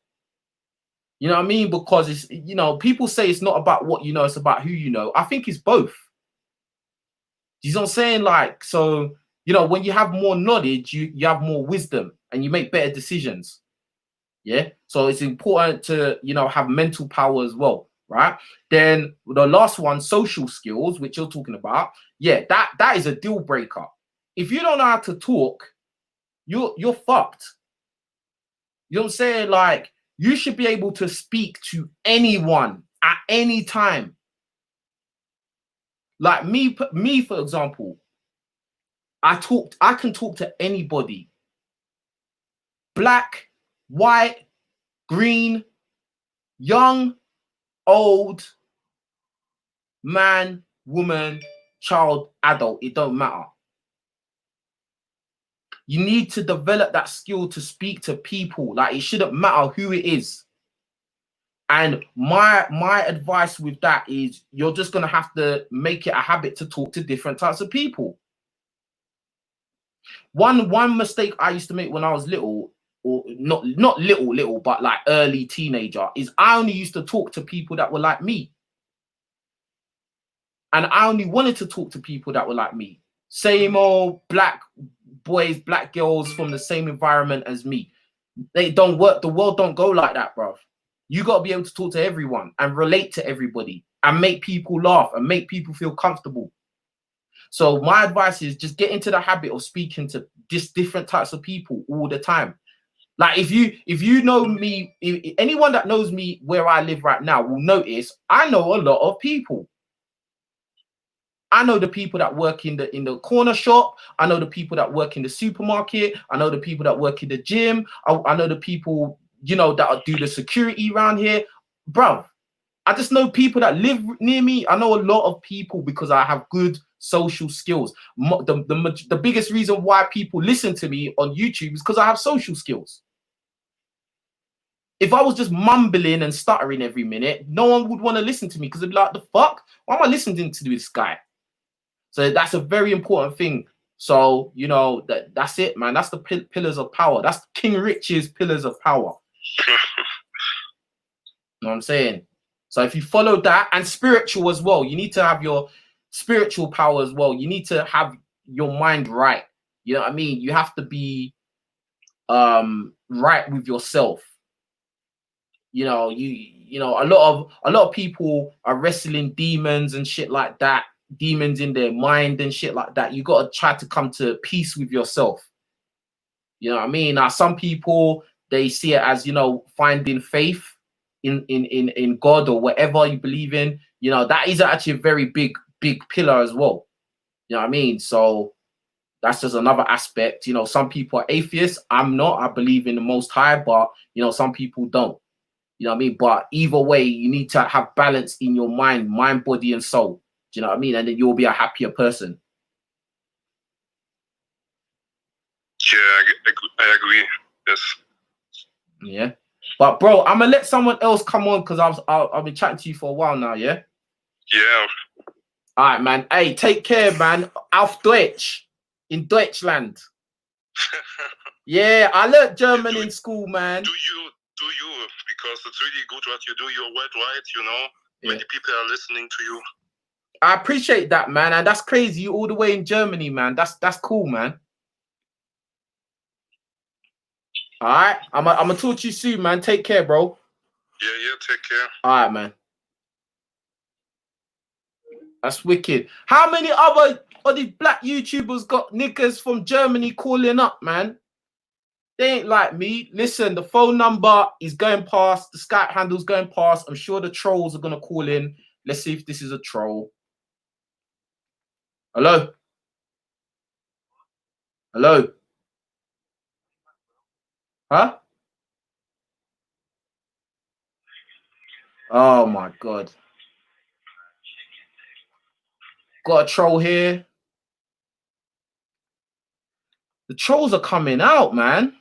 You know what I mean? Because it's, you know, people say it's not about what you know, it's about who you know. I think it's both. You know what I'm saying? Like, so, you know, when you have more knowledge, you have more wisdom and you make better decisions. Yeah. So it's important to, you know, have mental power as well. Right. Then the last one, social skills, which you're talking about. Yeah, that is a deal breaker. If you don't know how to talk, you're fucked. You know what I'm saying? Like, you should be able to speak to anyone at any time. Like me, for example, I can talk to anybody. Black, white, green, young, old, man, woman, child, adult, it don't matter. You need to develop that skill to speak to people. Like, it shouldn't matter who it is. And my advice with that is you're just going to have to make it a habit to talk to different types of people. One mistake I used to make when I was little, or not little, but like early teenager, is I only used to talk to people that were like me. And I only wanted to talk to people that were like me. Same old black boys, black girls from the same environment as me. They don't work. The world don't go like that, bruv. You got to be able to talk to everyone and relate to everybody and make people laugh and make people feel comfortable. So my advice is just get into the habit of speaking to just different types of people all the time. Like, if you know me, anyone that knows me where I live right now will notice I know a lot of people. I know the people that work in the corner shop. I know the people that work in the supermarket. I know the people that work in the gym. I know the people, you know, that do the security around here. Bruv, I just know people that live near me. I know a lot of people because I have good social skills. The biggest reason why people listen to me on YouTube is because I have social skills. If I was just mumbling and stuttering every minute, no one would want to listen to me because they'd be like, the fuck? Why am I listening to this guy? So that's a very important thing. So, you know, that's it, man. That's the pillars of power. That's King Rich's pillars of power. You know what I'm saying? So if you follow that, and spiritual as well, you need to have your spiritual power as well. You need to have your mind right. You know what I mean? You have to be right with yourself. You know, you know, a lot of people are wrestling demons and shit like that, demons in their mind and shit like that. You got to try to come to peace with yourself. You know what I mean? Now, some people, they see it as, you know, finding faith in God or whatever you believe in. You know, that is actually a very big pillar as well. You know what I mean? So that's just another aspect. You know, some people are atheists. I'm not. I believe in the Most High, but, you know, some people don't. You know what I mean? But either way, you need to have balance in your mind, body, and soul. Do you know what I mean? And then you'll be a happier person. Yeah, I agree. Yes. Yeah. But bro, I'm gonna let someone else come on because I've been chatting to you for a while now. Yeah. Yeah. All right, man. Hey, take care, man. Auf Deutsch in Deutschland. Yeah, I learned German in school, man. Do you? Because it's really good what you do. You're worldwide, you know. Yeah. Many people are listening to you. I appreciate that, man. And that's crazy. You all the way in Germany, man. That's cool, man. All right. I'm gonna talk to you soon, man. Take care, bro. Yeah, take care. All right, man. That's wicked. How many other of these black YouTubers got niggas from Germany calling up, man? They ain't like me. Listen, the phone number is going past. The Skype handle's going past. I'm sure the trolls are going to call in. Let's see if this is a troll. Hello? Hello? Huh? Oh, my God. Got a troll here. The trolls are coming out, man.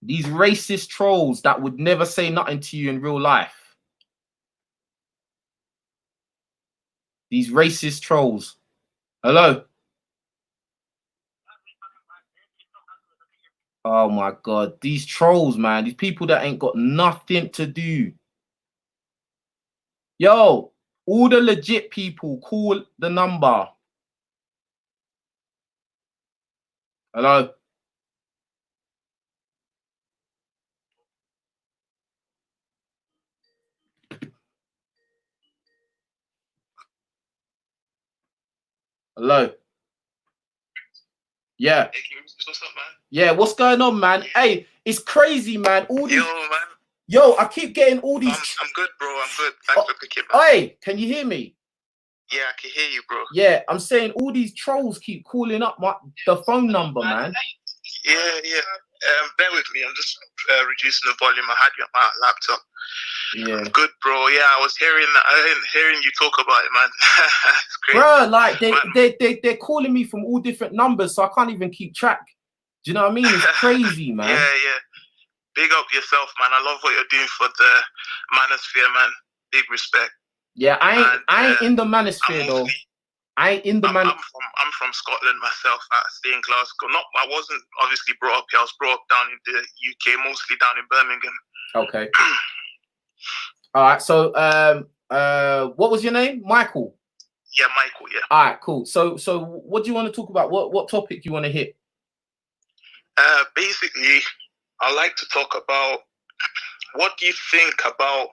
These racist trolls that would never say nothing to you in real life. These racist trolls. Hello? Oh my God. These trolls, man. These people that ain't got nothing to do. Yo, all the legit people, call the number. Hello? Hello? Yeah. What's up, man? Yeah, what's going on, man? Hey, it's crazy, man. All these... man. Yo, I keep getting all these... I'm good, bro. I'm good. Thanks for picking up. Hey, can you hear me? Yeah, I can hear you, bro. Yeah, I'm saying all these trolls keep calling up the phone number, man. Yeah. Bear with me. I'm just reducing the volume. I had you on my laptop. Yeah. I'm good, bro. Yeah, I was hearing you talk about it, man. It's great. Bro, like they're calling me from all different numbers, so I can't even keep track. Do you know what I mean? It's crazy, man. Yeah. Big up yourself, man. I love what you're doing for the manosphere, man. Big respect. Yeah, I ain't in the manosphere though. I ain't in the man. I'm from Scotland myself. I stay in Glasgow. I wasn't obviously brought up here. I was brought up down in the UK, mostly down in Birmingham. Okay. All right. So what was your name? Michael. Yeah, Michael. Yeah. All right. Cool. So what do you want to talk about? What topic you want to hit? Basically, I like to talk about what do you think about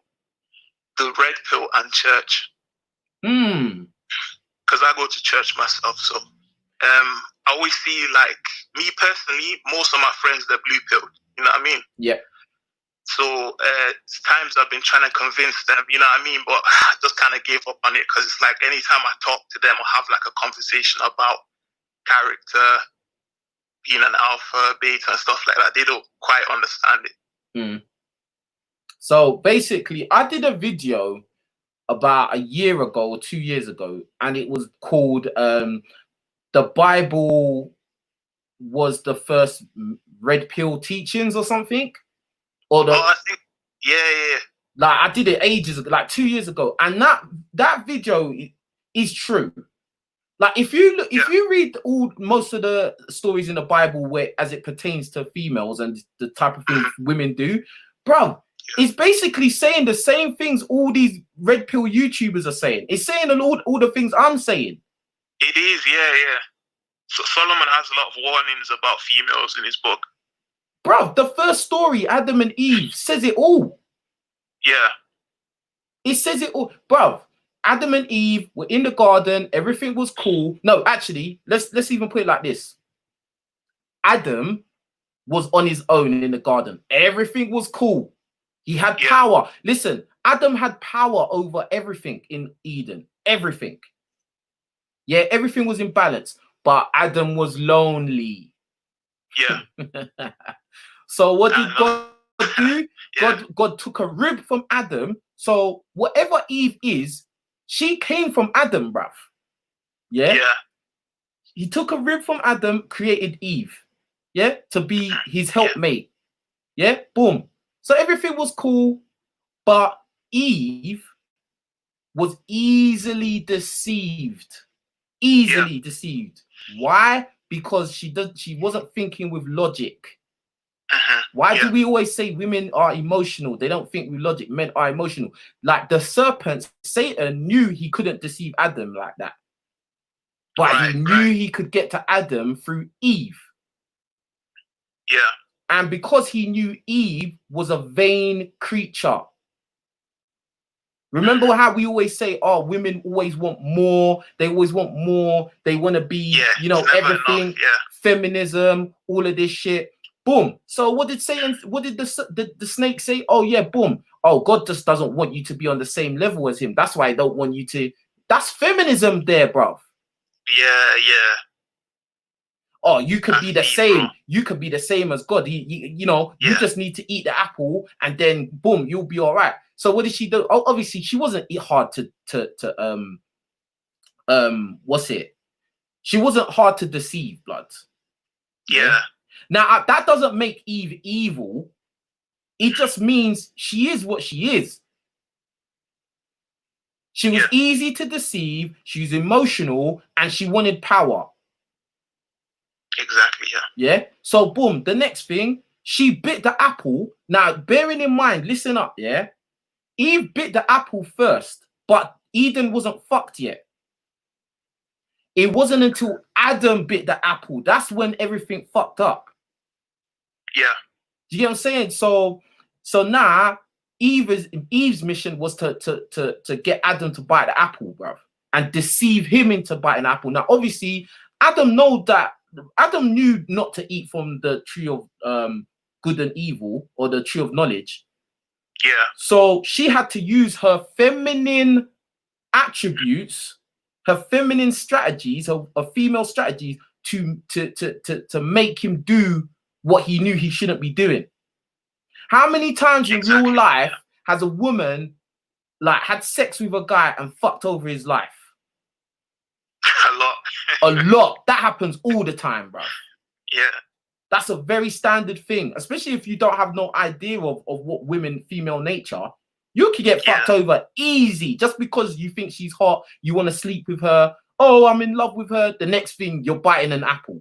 the red pill and church? Because I go to church myself, so I always see, like, me personally, most of my friends, they're blue pilled. You know what I mean? Yeah. So times I've been trying to convince them, you know what I mean? But I just kind of gave up on it because it's like anytime I talk to them or have like a conversation about character, being an alpha, beta, and stuff like that, they don't quite understand it. So basically, I did a video about a year ago or 2 years ago, and it was called "The Bible was the first red pill teachings" or something. Or I think, yeah. Like I did it ages ago, like 2 years ago, and that video is true. Like if you look, if you read most of the stories in the Bible where as it pertains to females and the type of things women do, bro, it's basically saying the same things all these red pill YouTubers are saying. It's saying all the things I'm saying. It is, yeah. So Solomon has a lot of warnings about females in his book. Bro, the first story, Adam and Eve, says it all. Yeah. It says it all. Bro, Adam and Eve were in the garden. Everything was cool. No, actually, let's even put it like this. Adam was on his own in the garden. Everything was cool. He had power. Listen, Adam had power over everything in Eden. Everything. Yeah, everything was in balance. But Adam was lonely. Yeah. So what did God do? God took a rib from Adam. So whatever Eve is, she came from Adam, bruv. Yeah? He took a rib from Adam, created Eve. Yeah? To be his helpmate. Yeah? Boom. So everything was cool. But Eve was easily deceived. Easily deceived. Why? Because she wasn't thinking with logic. Why do we always say women are emotional? They don't think with logic. Men are emotional. Like the serpent, Satan knew he couldn't deceive Adam like that. But he knew he could get to Adam through Eve. Yeah. And because he knew Eve was a vain creature. Remember how we always say, oh, women always want more. They always want more. They want to be, you know, everything. Feminism, all of this shit. Boom. So what did Satan, what did the snake say? Oh, yeah, boom. Oh, God just doesn't want you to be on the same level as him. That's why I don't want you to. That's feminism there, bro. Yeah. Oh, you could be the same. You could be the same as God. You know, you just need to eat the apple and then boom, you'll be all right. So what did she do? Oh, obviously she wasn't hard to what's it? She wasn't hard to deceive, blood. Yeah. Now that doesn't make Eve evil. It just means she is what she is. She was easy to deceive. She was emotional and she wanted power. Exactly, yeah. So boom, the next thing, she bit the apple. Now, bearing in mind, listen up, yeah. Eve bit the apple first, but Eden wasn't fucked yet. It wasn't until Adam bit the apple. That's when everything fucked up. Yeah. Do you get what I'm saying? So now Eve's mission was to get Adam to bite the apple, bruv, and deceive him into biting the apple. Now, obviously, Adam knew not to eat from the tree of good and evil, or the tree of knowledge. Yeah. So she had to use her feminine attributes, her feminine strategies, her female strategies to make him do what he knew he shouldn't be doing. How many times in real life has a woman like had sex with a guy and fucked over his life? A lot. A lot. That happens all the time, bro. Yeah. That's a very standard thing, especially if you don't have no idea of what female nature. You could get fucked over easy just because you think she's hot. You want to sleep with her. Oh, I'm in love with her. The next thing, you're biting an apple.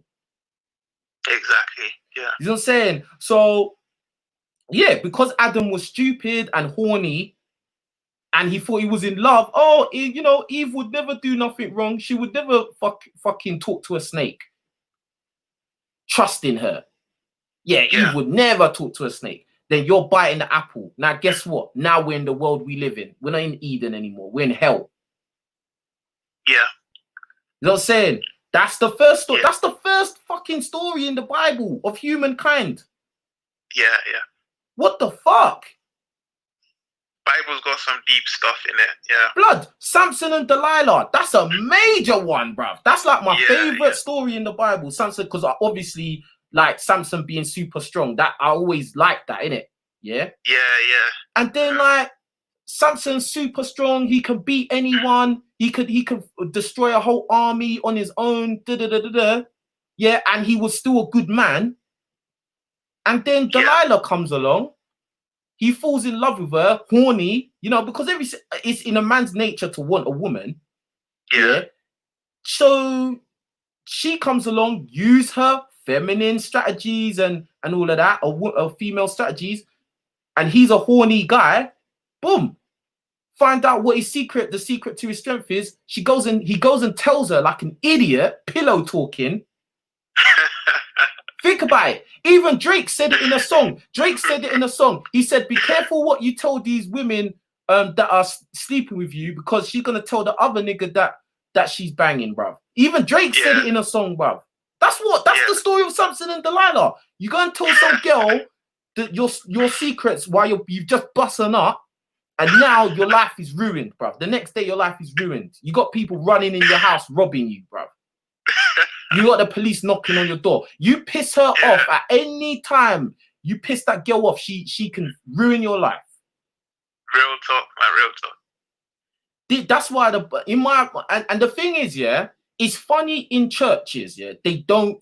Exactly. Yeah. You know what I'm saying? So, yeah, because Adam was stupid and horny and he thought he was in love. Oh, you know, Eve would never do nothing wrong. She would never fucking talk to a snake. Trust in her. Yeah, Eve would never talk to a snake. Then you're biting the apple. Now, guess what? Now we're in the world we live in. We're not in Eden anymore. We're in hell. Yeah. You know what I'm saying? That's the first story. That's the first fucking story in the Bible of humankind. Yeah. What the fuck? Bible's got some deep stuff in it. Yeah. Blood, Samson and Delilah. That's a major one, bruv. That's like my favorite story in the Bible. Samson, because obviously, like Samson being super strong. That I always like that, innit? Yeah. Yeah. And then like Samson's super strong. He can beat anyone. He could destroy a whole army on his own. Yeah, and he was still a good man. And then Delilah comes along. He falls in love with her, horny, you know, because it's in a man's nature to want a woman. Yeah. So she comes along, use her feminine strategies and all of that, or female strategies, and he's a horny guy. Boom. Find out what his secret, the secret to his strength is. He goes and tells her like an idiot, pillow talking. Think about it. Even Drake said it in a song. He said, "Be careful what you tell these women that are sleeping with you, because she's gonna tell the other nigga that she's banging, bro." Even Drake said it in a song, bro. That's the story of Samson and Delilah. You go and tell some girl that your secrets while you've just busting up, and now your life is ruined, bro. The next day your life is ruined. You got people running in your house robbing you, bro. You got the police knocking on your door. You piss her off at any time. You piss that girl off, she can ruin your life. Real talk, man. Real talk. That's why and the thing is, it's funny in churches, they don't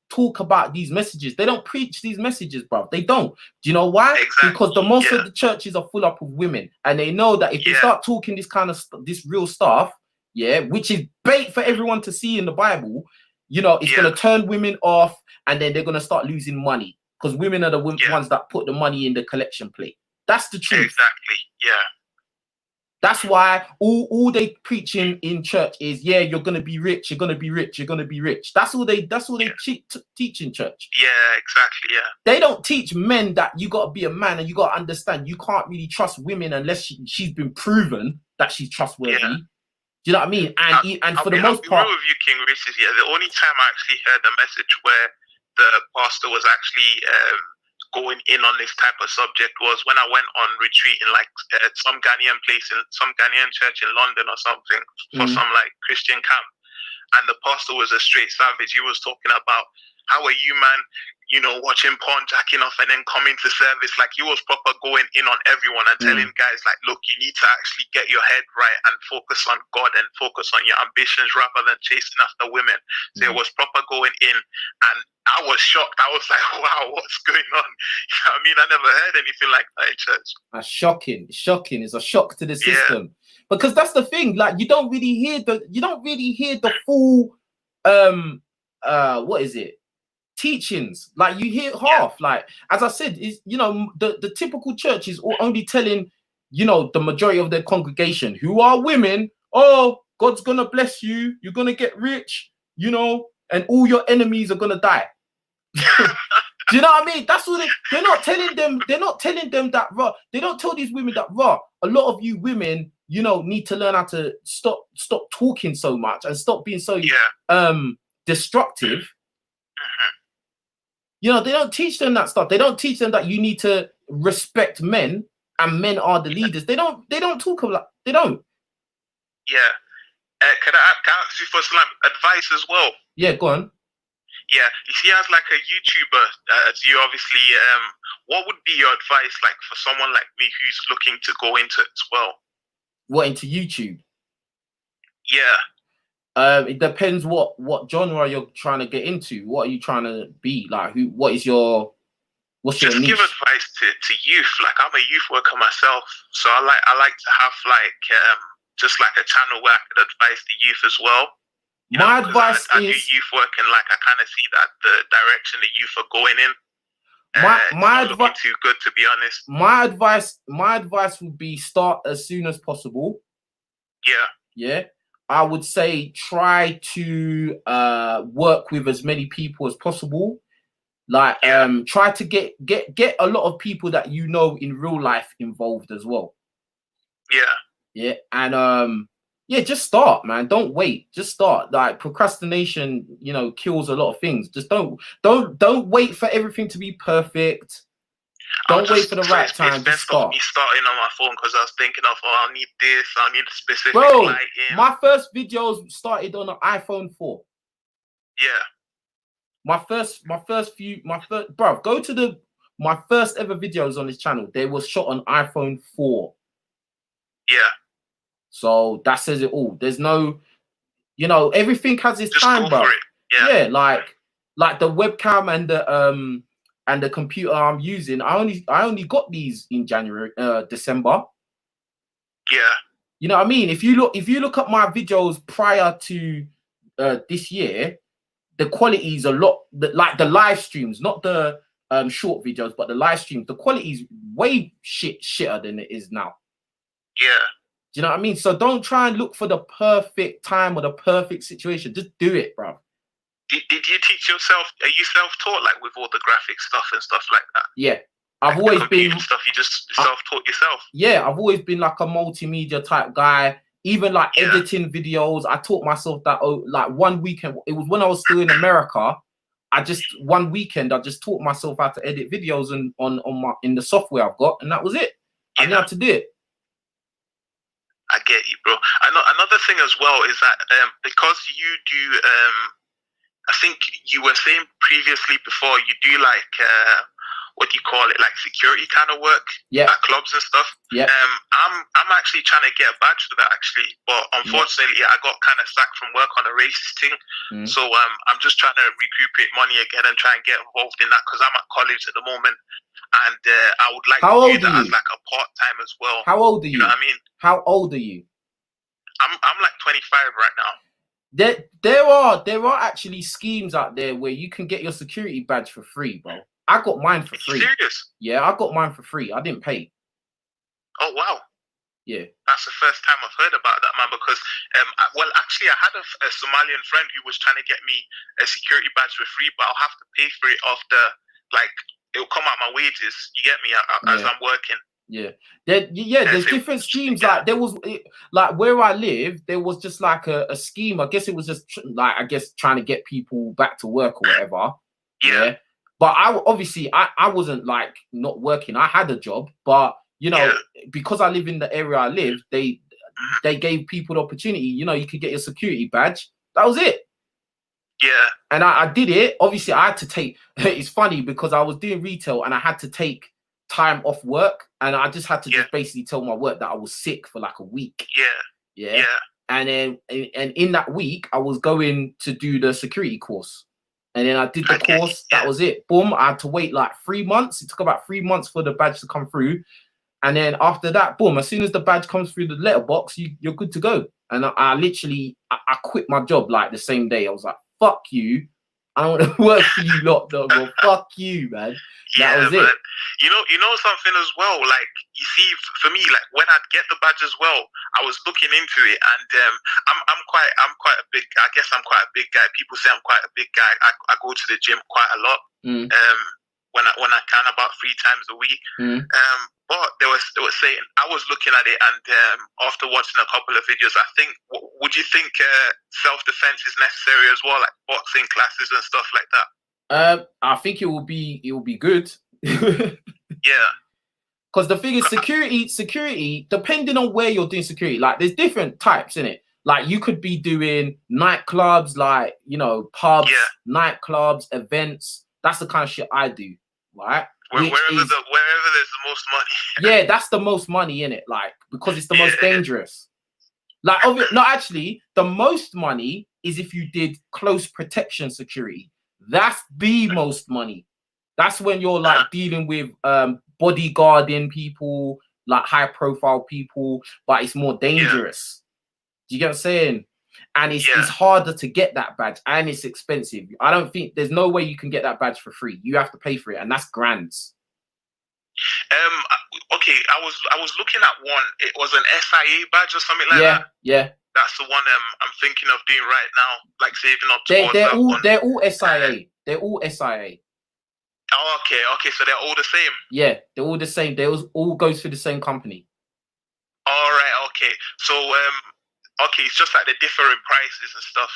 talk about these messages. They don't preach these messages, bro. They don't. Do you know why? Exactly. Because the most of the churches are full up of women, and they know that if they start talking this kind of this real stuff, which is bait for everyone to see in the Bible, it's gonna turn women off, and then they're gonna start losing money, because women are the ones that put the money in the collection plate. That's the truth. Exactly. Yeah. That's why all they preaching in church is, you're gonna be rich, you're gonna be rich, you're gonna be rich. That's all they teach in church. Yeah, exactly. Yeah. They don't teach men that you gotta be a man and you gotta understand you can't really trust women unless she's been proven that she's trustworthy. Yeah. Do you know what I mean? And for the most part, I'll be real with you, King Richez. The only time I actually heard a message where the pastor was actually going in on this type of subject was when I went on retreat in like some Ghanaian place, in some Ghanaian church in London or something, for some like Christian camp. And the pastor was a straight savage. He was talking about, how are you, man, watching porn, jacking off, and then coming to service. Like, he was proper going in on everyone and telling guys, like, look, you need to actually get your head right and focus on God and focus on your ambitions rather than chasing after women. So it was proper going in, and I was shocked. I was like, wow, what's going on? You know what I mean? I never heard anything like that in church. That's shocking. It's a shock to the system. Because that's the thing, like, you don't really hear the full what is it? Teachings. Like, you hear half. Like, as I said, is the typical church is only telling the majority of their congregation, who are women, oh, God's gonna bless you, you're gonna get rich, and all your enemies are gonna die. Do you know what I mean? That's all they're not telling them. They're not telling them that they don't tell these women that a lot of you women, need to learn how to stop talking so much and stop being so destructive. They don't teach them that stuff. They don't teach them that you need to respect men and men are the leaders. They don't talk about. They don't. Yeah. Can I ask you for some advice as well? Yeah, go on. Yeah, you see, as like a YouTuber, as you obviously, what would be your advice, like, for someone like me who's looking to go into it as well? What, into YouTube? Yeah. It depends what genre you're trying to get into. What are you trying to be? Like, what's your Just niche? give advice to youth. Like, I'm a youth worker myself, so I like to have like just like a channel where I could advise the youth as well. My advice I do youth work, and like I kind of see that the direction the youth are going in. My advice too good, to be honest. My advice would be start as soon as possible. Yeah. I would say try to work with as many people as possible. Like try to get a lot of people that in real life involved as well. Yeah. And just start, man. Don't wait. Just start. Like, procrastination, kills a lot of things. Just don't wait for everything to be perfect. Don't wait for the right time to start. Me starting on my phone, because I was thinking of, I'll need this, I'll need a specific lighting. My first videos started on an iPhone 4. Yeah. My first go to my first ever videos on this channel. They were shot on iPhone 4. Yeah. So that says it all. There's no, everything has its time, bro. Yeah, like the webcam and the computer I'm using. I only got these in December. Yeah. You know what I mean? If you look at my videos prior to this year, the quality is a lot like the live streams, not the short videos, but the live streams. The quality is way shitter than it is now. Yeah. Do you know what I mean? So don't try and look for the perfect time or the perfect situation. Just do it, bro. Did you teach yourself? Are you self-taught, like with all the graphic stuff and stuff like that? Yeah, I've like always been stuff. You just self-taught yourself. Yeah, I've always been like a multimedia type guy. Even like editing videos, I taught myself that. Like one weekend, it was when I was still in America. One weekend I just taught myself how to edit videos and in the software I've got, and that was it. I knew how to do it. I get you, bro. I know another thing as well is that because you do, I think you were saying previously before, you do like what do you call it, like security kind of work at clubs and stuff. Yeah. I'm actually trying to get a badge for that actually, but unfortunately I got kind of sacked from work on a racist thing. So I'm just trying to recuperate money again and try and get involved in that because I'm at college at the moment, and I would like to do that as like a part-time as well. How old are you? You know what I mean? How old are you? I'm like 25 right now. There are actually schemes out there where you can get your security badge for free, bro. I got mine for free. Serious? Yeah, I got mine for free. I didn't pay. Oh wow. Yeah. That's the first time I've heard about that, man. Because well, actually, I had a Somalian friend who was trying to get me a security badge for free, but I'll have to pay for it after, like, it'll come out my wages. You get me? As I'm working. Yeah. There's different schemes. Like there was, like where I live, there was just like a scheme. I guess it was just trying to get people back to work or whatever. Yeah. But I wasn't like not working. I had a job, but you know, because I live in the area I live, they gave people the opportunity. You know, you could get your security badge. That was it. Yeah. And I did it. Obviously, I had to take. It's funny because I was doing retail and I had to take time off work, and I just had to just basically tell my work that I was sick for like a week. Yeah. And then in that week, I was going to do the security course. And then I did the course. That was it. Boom. I had to wait like 3 months. It took about 3 months for the badge to come through. And then after that, boom, as soon as the badge comes through the letterbox, you're good to go. And I literally quit my job like the same day. I was like, fuck you. I don't want to work for you lot, though. Well, fuck you, man. That was it. Man. You know something as well. Like, you see, for me, like when I'd get the badge as well, I was looking into it, and I'm quite a big. I guess I'm quite a big guy. People say I'm quite a big guy. I go to the gym quite a lot. When I can, about 3 times a week. But they were saying, I was looking at it, and after watching a couple of videos, I think, would you think self-defense is necessary as well, like boxing classes and stuff like that? I think it will be good. Yeah. Because the thing is, security, depending on where you're doing security, like there's different types in it. Like you could be doing nightclubs, like, you know, pubs, nightclubs, events. That's the kind of shit I do, right? Wherever there's the most money. Yeah, that's the most money in it, like, because it's the most dangerous. Like, no, actually, the most money is if you did close protection security. That's the most money. That's when you're like dealing with bodyguarding people, like high profile people, but it's more dangerous. Do you get what I'm saying? And it's harder to get that badge, and it's expensive. I don't think there's no way you can get that badge for free. You have to pay for it, and that's grands. Okay, I was looking at one. It was an SIA badge or something like that. Yeah. That's the one I'm thinking of doing right now, like saving up towards they're all SIA. They're all SIA. Oh, okay, so they're all the same. Yeah, they're all the same. They all goes through the same company. All right, okay. So okay, it's just like the different prices and stuff.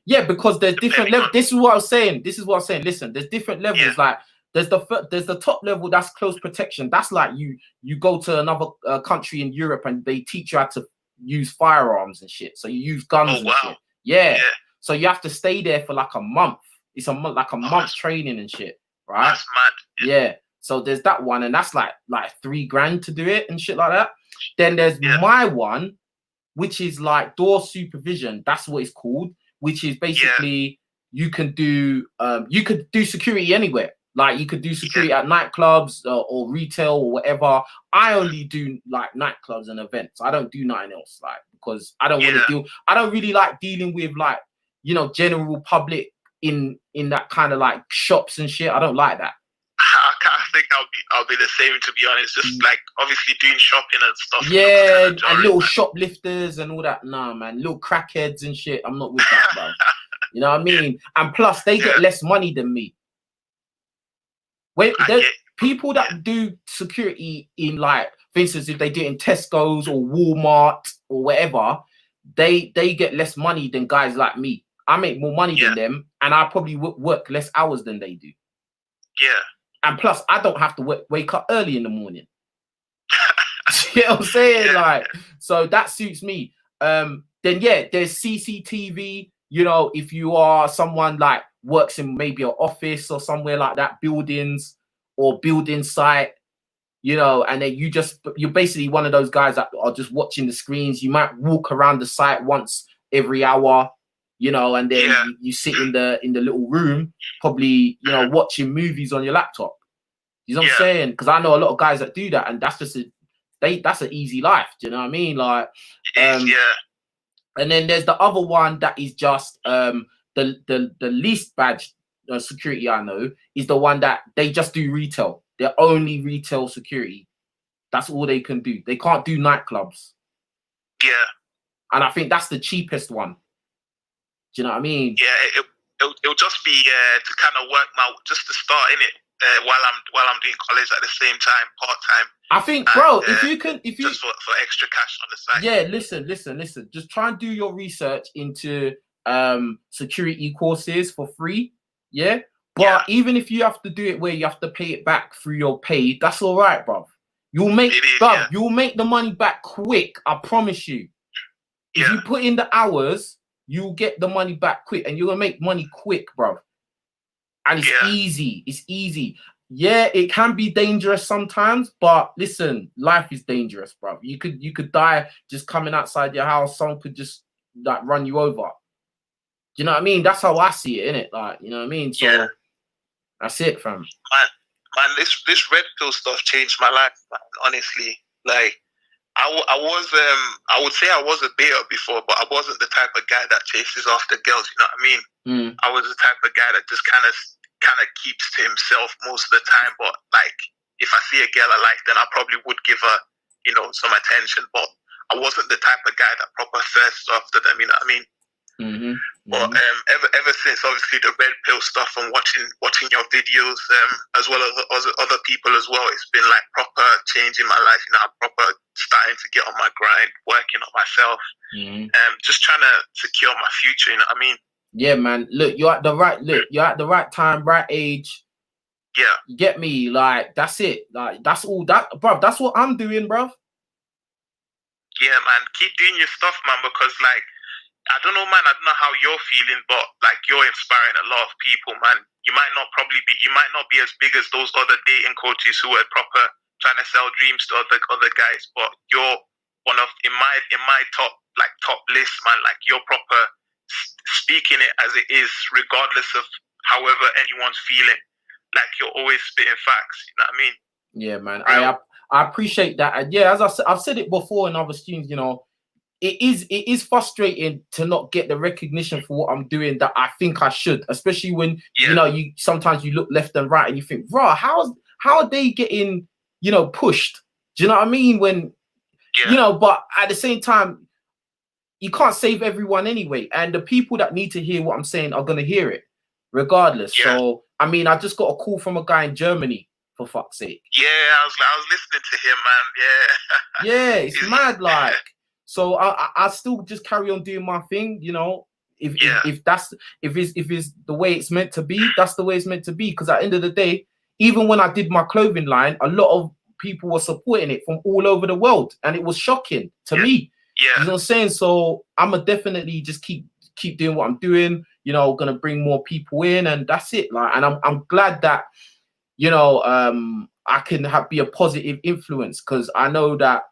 Yeah, because there's different levels. This is what I was saying. Listen, there's different levels. Like there's the top level, that's close protection. That's like you go to another country in Europe and they teach you how to use firearms and shit. So you use guns and shit. Yeah. So you have to stay there for like a month. It's a month training and shit, right? That's mad. Yeah. So there's that one, and that's like $3,000 to do it and shit like that. Then there's my one, which is like door supervision. That's what it's called, which is basically you could do security anywhere. Like you could do security at nightclubs or retail or whatever. I only do like nightclubs and events. I don't do nothing else, like, because I don't want to deal. I don't really like dealing with like, you know, general public in that kind of like shops and shit. I don't like that. I think I'll be the same, to be honest. Just like obviously doing shopping and stuff. Yeah, and little shoplifters and all that. Nah, man, little crackheads and shit. I'm not with that, bro. You know what I mean? And plus, they get less money than me. When people that do security in, like, for instance, if they do it in Tesco's or Walmart or whatever, they get less money than guys like me. I make more money than them, and I probably work less hours than they do. Yeah. And plus, I don't have to wake up early in the morning. You know what I'm saying? Like, so that suits me. Then there's CCTV. You know, if you are someone like works in maybe an office or somewhere like that, buildings or building site, you know, and then you're basically one of those guys that are just watching the screens. You might walk around the site once every hour, you know, and then you sit in the little room, probably, you know, watching movies on your laptop. You know what I'm saying? Because I know a lot of guys that do that, and that's just that's an easy life. Do you know what I mean? Like, and then there's the other one that is just the least badge security I know is the one that they just do retail. They're only retail security. That's all they can do. They can't do nightclubs. Yeah. And I think that's the cheapest one. Do you know what I mean? Yeah, it'll just be to kind of work just to start in it while I'm doing college at the same time, part time. I think, bro, if you just for extra cash on the side. Yeah, listen. Just try and do your research into security courses for free. Yeah. But even if you have to do it where you have to pay it back through your pay, that's all right, bro. You'll make the money back quick. I promise you. If you put in the hours, you'll get the money back quick, and you're gonna make money quick, bro. And it's easy. It's easy. Yeah, it can be dangerous sometimes, but listen, life is dangerous, bro. You could die just coming outside your house. Someone could just like run you over. Do you know what I mean? That's how I see it, innit? Like, you know what I mean? So that's it, fam. Man, this red pill stuff changed my life, man, honestly. Like, I would say I was a beater before, but I wasn't the type of guy that chases after girls, you know what I mean? I was the type of guy that just kind of keeps to himself most of the time. But like, if I see a girl I like, then I probably would give her, you know, some attention. But I wasn't the type of guy that proper thirsts after them, you know what I mean? But ever since obviously the red pill stuff and watching your videos, as well as other people as well, it's been like proper changing my life. You know, I'm proper starting to get on my grind, working on myself, just trying to secure my future. You know what I mean? Yeah, man. Look, you're at the right time, right age. Yeah. You get me? Like, that's it. Like, that's all that, bro. That's what I'm doing, bro. Yeah, man. Keep doing your stuff, man, because like, I don't know, man. I don't know how you're feeling, but like, you're inspiring a lot of people, man. You might not be as big as those other dating coaches who are proper trying to sell dreams to other guys, but you're one of in my top list, man. Like, you're proper speaking it as it is, regardless of however anyone's feeling. Like, you're always spitting facts. You know what I mean? Yeah, man. I appreciate that. And yeah, as I've said it before in other streams, you know, it is frustrating to not get the recognition for what I'm doing that I think I should, especially when you know, sometimes you look left and right and you think, bro, how are they getting, you know, pushed? Do you know what I mean? When you know, but at the same time, you can't save everyone anyway, and the people that need to hear what I'm saying are gonna hear it regardless. So I mean, I just got a call from a guy in Germany, for fuck's sake. Yeah, I was listening to him, man. Yeah, it's mad, like. So I still just carry on doing my thing, you know. If it's the way it's meant to be, that's the way it's meant to be. Because at the end of the day, even when I did my clothing line, a lot of people were supporting it from all over the world, and it was shocking to me. You know what I'm saying? So I'ma definitely just keep doing what I'm doing. You know, gonna bring more people in, and that's it. Like, and I'm glad that, you know, I can be a positive influence, because I know that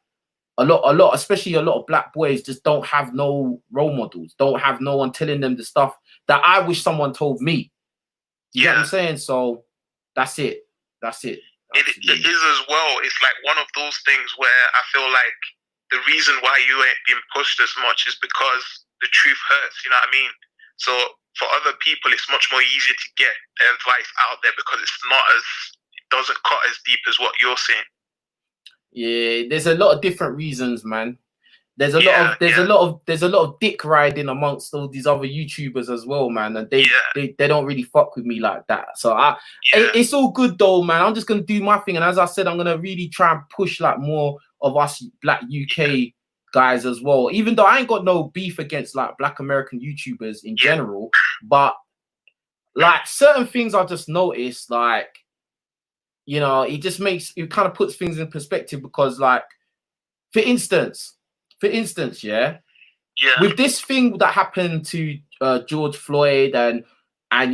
a lot, especially a lot of black boys, just don't have no role models, don't have no one telling them the stuff that I wish someone told me. You get what I'm saying? So That's it. That's it. It is as well. It's like one of those things where I feel like the reason why you ain't being pushed as much is because the truth hurts. You know what I mean? So for other people, it's much more easier to get advice out there because it doesn't cut as deep as what you're saying. Yeah, there's a lot of different reasons, man. There's a lot of dick riding amongst all these other YouTubers as well, man, and they don't really fuck with me like that. So it's all good though, man. I'm just gonna do my thing, and as I said, I'm gonna really try and push like more of us Black UK guys as well. Even though I ain't got no beef against like Black American YouTubers in general, but like certain things I just noticed, like, you know, it kind of puts things in perspective because, like, for instance, with this thing that happened to George Floyd and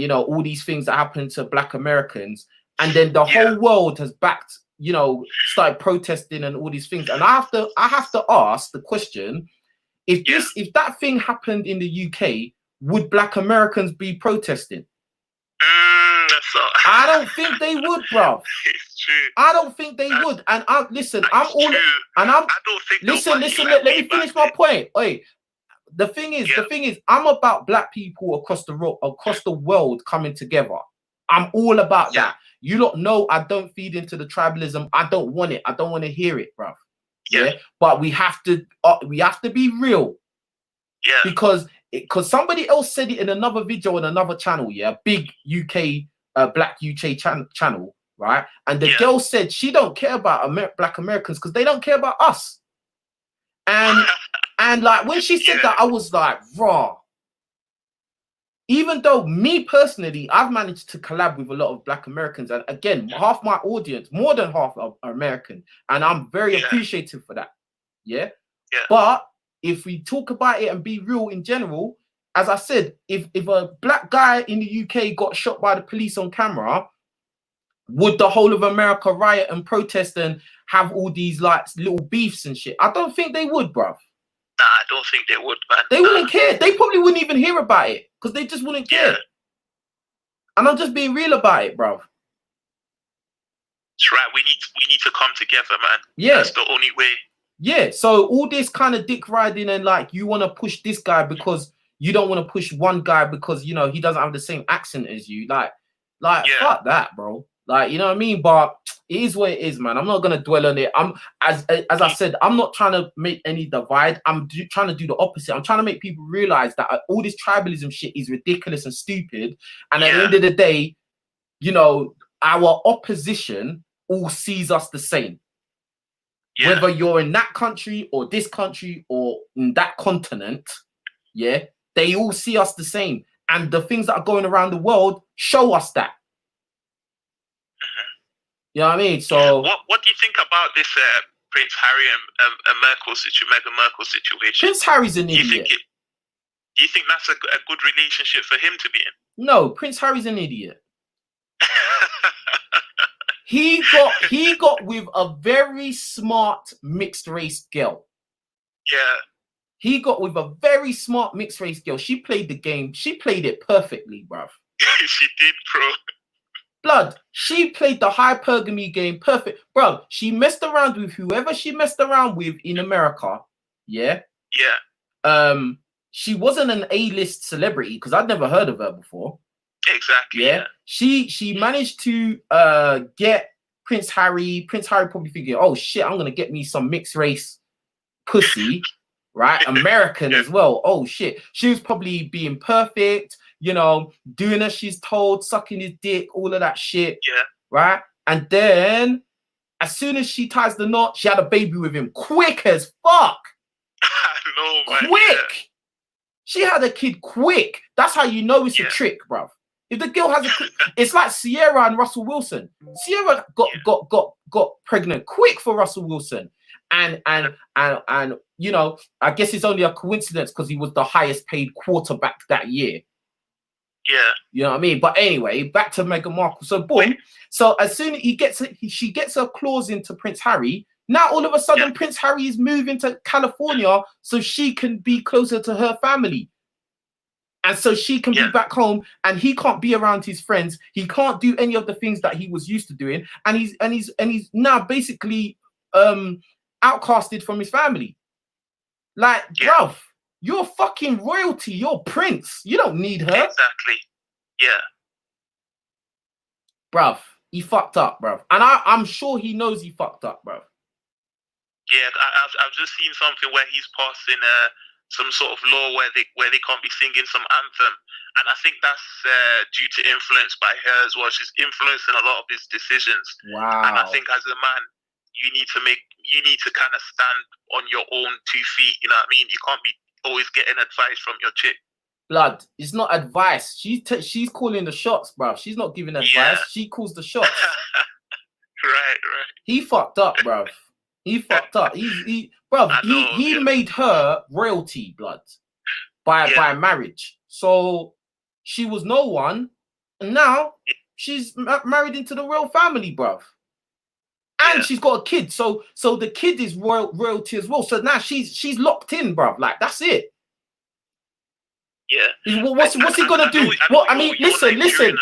you know, all these things that happened to Black Americans, and then the whole world has backed, you know, started protesting and all these things, and I have to ask the question: if that thing happened in the UK, would Black Americans be protesting? I don't think they would, bro. It's true. I don't think they would. And I don't think listen. Let me finish my point. Wait, the thing is, I'm about Black people across the world coming together. I'm all about that. You don't know I don't feed into the tribalism. I don't want it. I don't want to hear it, bro. Yeah. But we have to be real. Yeah. Because somebody else said it in another video on another channel. Yeah, big UK. Black UK channel, right? And the girl said she don't care about Black Americans because they don't care about us. And like when she said that, I was like, raw. Even though me personally, I've managed to collab with a lot of Black Americans, and again, half my audience, more than half are American, and I'm very appreciative for that. Yeah. But if we talk about it and be real in general, as I said, if a Black guy in the UK got shot by the police on camera, would the whole of America riot and protest and have all these like little beefs and shit? I don't think they would, bruv. Nah, I don't think they would, man. They wouldn't care. They probably wouldn't even hear about it because they just wouldn't care. And I'm just being real about it, bruv. That's right. We need to come together, man. Yeah. That's the only way. Yeah. So all this kind of dick riding and like you want to push this guy because you don't want to push one guy because, you know, he doesn't have the same accent as you. Like fuck that, bro. Like, you know what I mean? But it is what it is, man. I'm not going to dwell on it. As I said, I'm not trying to make any divide. I'm trying to do the opposite. I'm trying to make people realize that all this tribalism shit is ridiculous and stupid. And at the end of the day, you know, our opposition all sees us the same. Whether you're in that country or this country or in that continent, they all see us the same. And the things that are going around the world show us that. You know what I mean? So what do you think about this Prince Harry and Meghan Merkel situation? Prince Harry's an idiot. Do you think that's a good relationship for him to be in? No, Prince Harry's an idiot. He got with a very smart mixed race girl. Yeah. He got with a very smart mixed race girl. She played the game. She played it perfectly, bruv. She did, bro. Blood, she played the hypergamy game perfect. Bro, she messed around with whoever she messed around with in America. Yeah? Yeah. She wasn't an A-list celebrity because I'd never heard of her before. Exactly. Yeah. She managed to get Prince Harry. Prince Harry probably thinking, oh shit, I'm gonna get me some mixed race pussy, right? American as well. Oh shit. She was probably being perfect, you know, doing as she's told, sucking his dick, all of that shit. Yeah. Right? And then as soon as she ties the knot, she had a baby with him quick as fuck. I know, man. Quick. Yeah. She had a kid quick. That's how you know it's a trick, bruv. If the girl has it's like Sierra and Russell Wilson. Sierra got pregnant quick for Russell Wilson. And you know, I guess it's only a coincidence because he was the highest paid quarterback that year. Yeah. You know what I mean? But anyway, back to Meghan Markle. So boom. So as soon as she gets her claws into Prince Harry, now all of a sudden Prince Harry is moving to California so she can be closer to her family. And so she can be back home, and he can't be around his friends. He can't do any of the things that he was used to doing, and he's now basically outcasted from his family. Like, bruv, you're fucking royalty. You're prince. You don't need her. Exactly. Yeah. Bruv, he fucked up, bruv. And I'm sure he knows he fucked up, bruv. Yeah, I've just seen something where he's passing some sort of law where they can't be singing some anthem, and I think that's due to influence by her as well. She's influencing a lot of his decisions. Wow. And I think as a man, you need to kind of stand on your own 2 feet. You know what I mean? You can't be always getting advice from your chick. Blood, it's not advice. She's calling the shots, bruv. She's not giving advice. She calls the shots. Right. He fucked up, bruv. He fucked up. He made her royalty, blood, by marriage. So she was no one, and now she's married into the royal family, bruv. And she's got a kid. So the kid is royalty as well. So now she's locked in, bruv. Like, that's it. Yeah. What's he gonna do? Listen.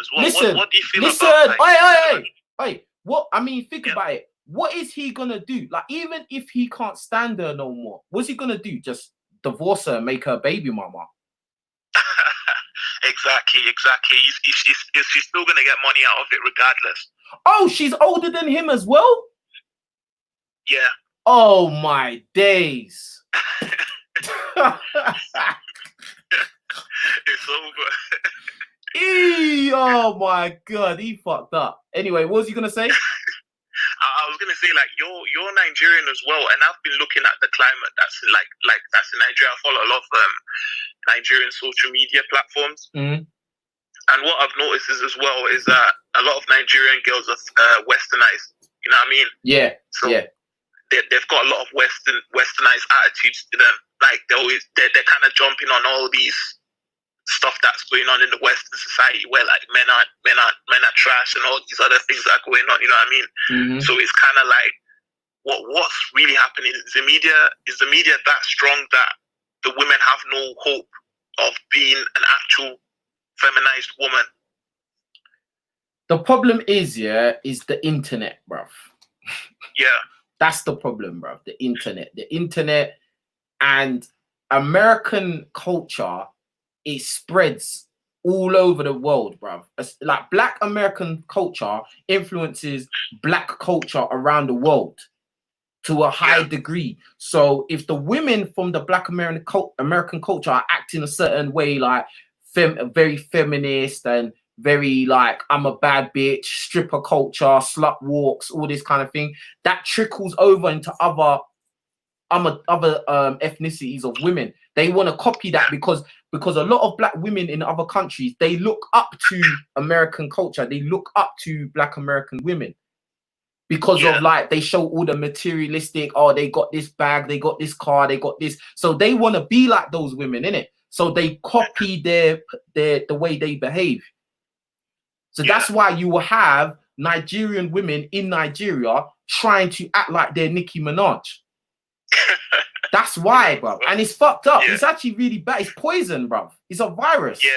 What do you feel about Hey, what? I mean, think about it. What is he gonna do? Like, even if he can't stand her no more, what's he gonna do? Just divorce her and make her baby mama? Exactly. She's still gonna get money out of it regardless. Oh, she's older than him as well? Yeah. Oh my days. It's over. Oh my god, he fucked up. Anyway, what was he gonna say? I was gonna say, like, you're Nigerian as well, and I've been looking at the climate that's that's in Nigeria. I follow a lot of Nigerian social media platforms, and what I've noticed is that a lot of Nigerian girls are westernized. You know what I mean? Yeah. So they've got a lot of westernized attitudes to them. Like, they're kind of jumping on all these stuff that's going on in the Western society, where like men are trash and all these other things that are going on. You know what I mean? So it's kind of like, what's really happening? Is the media that strong that the women have no hope of being an actual feminized woman? The problem is the internet, bruv. Yeah. That's the problem, bruv. The internet and American culture, it spreads all over the world, bruv. Like, Black American culture influences Black culture around the world to a high degree. So if the women from the Black American culture are acting a certain way, like very feminist and very like, I'm a bad bitch, stripper culture, slut walks, all this kind of thing, that trickles over into other ethnicities of women. They want to copy that because a lot of Black women in other countries, they look up to American culture. They look up to Black American women because of, like, they show all the materialistic, oh, they got this bag, they got this car, they got this. So they want to be like those women, innit? So they copy the way they behave. So that's why you will have Nigerian women in Nigeria trying to act like they're Nicki Minaj. That's why, bro. And it's fucked up. It's actually really bad. It's poison, bro. It's a virus. Yeah.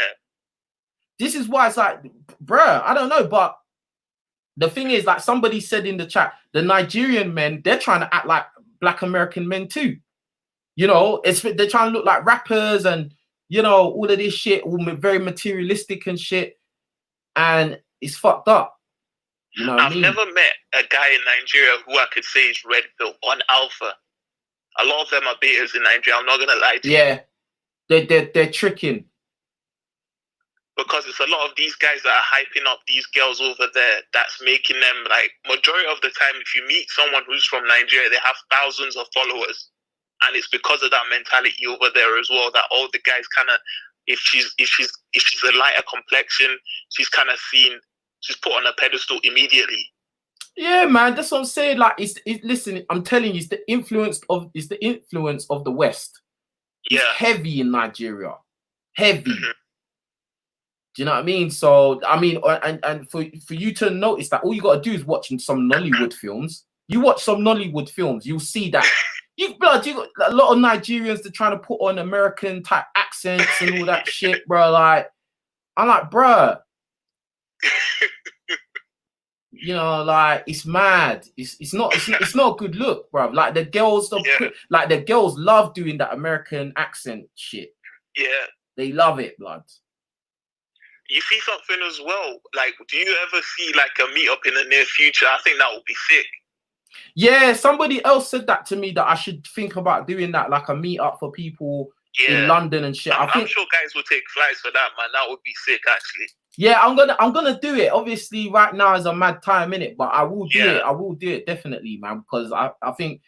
This is why it's like, bruh, I don't know. But the thing is, like somebody said in the chat, the Nigerian men, they're trying to act like Black American men too. You know, they're trying to look like rappers and, you know, all of this shit, all very materialistic and shit. And it's fucked up. You know what I mean? I've never met a guy in Nigeria who I could say is red pill on alpha. A lot of them are betas in Nigeria. I'm not gonna lie to you. Yeah, they're tricking. Because it's a lot of these guys that are hyping up these girls over there. That's making them, like, majority of the time, if you meet someone who's from Nigeria, they have thousands of followers, and it's because of that mentality over there as well. That all the guys kind of, if she's a lighter complexion, she's kind of seen, she's put on a pedestal immediately. Yeah, man, that's what I'm saying. Like, listen, I'm telling you, it's the influence of the West. It's heavy in Nigeria, heavy. Do you know what I mean? So, I mean, and for you to notice that, all you got to do is watch some Nollywood films. You watch some Nollywood films, you'll see that You got a lot of Nigerians that trying to put on American type accents and all that shit, bro. Like, I'm like, bro. You know, like it's mad. It's not a good look, bro. Like the girls, like the girls love doing that American accent shit. Yeah, they love it, blood. You see something as well. Like, do you ever see like a meetup in the near future? I think that would be sick. Yeah, somebody else said that to me that I should think about doing that, like a meetup for people in London and shit. I'm sure guys will take flights for that, man. That would be sick, actually. Yeah, I'm gonna do it. Obviously, right now is a mad time in it, but I will do it. I will do it definitely, man, because I think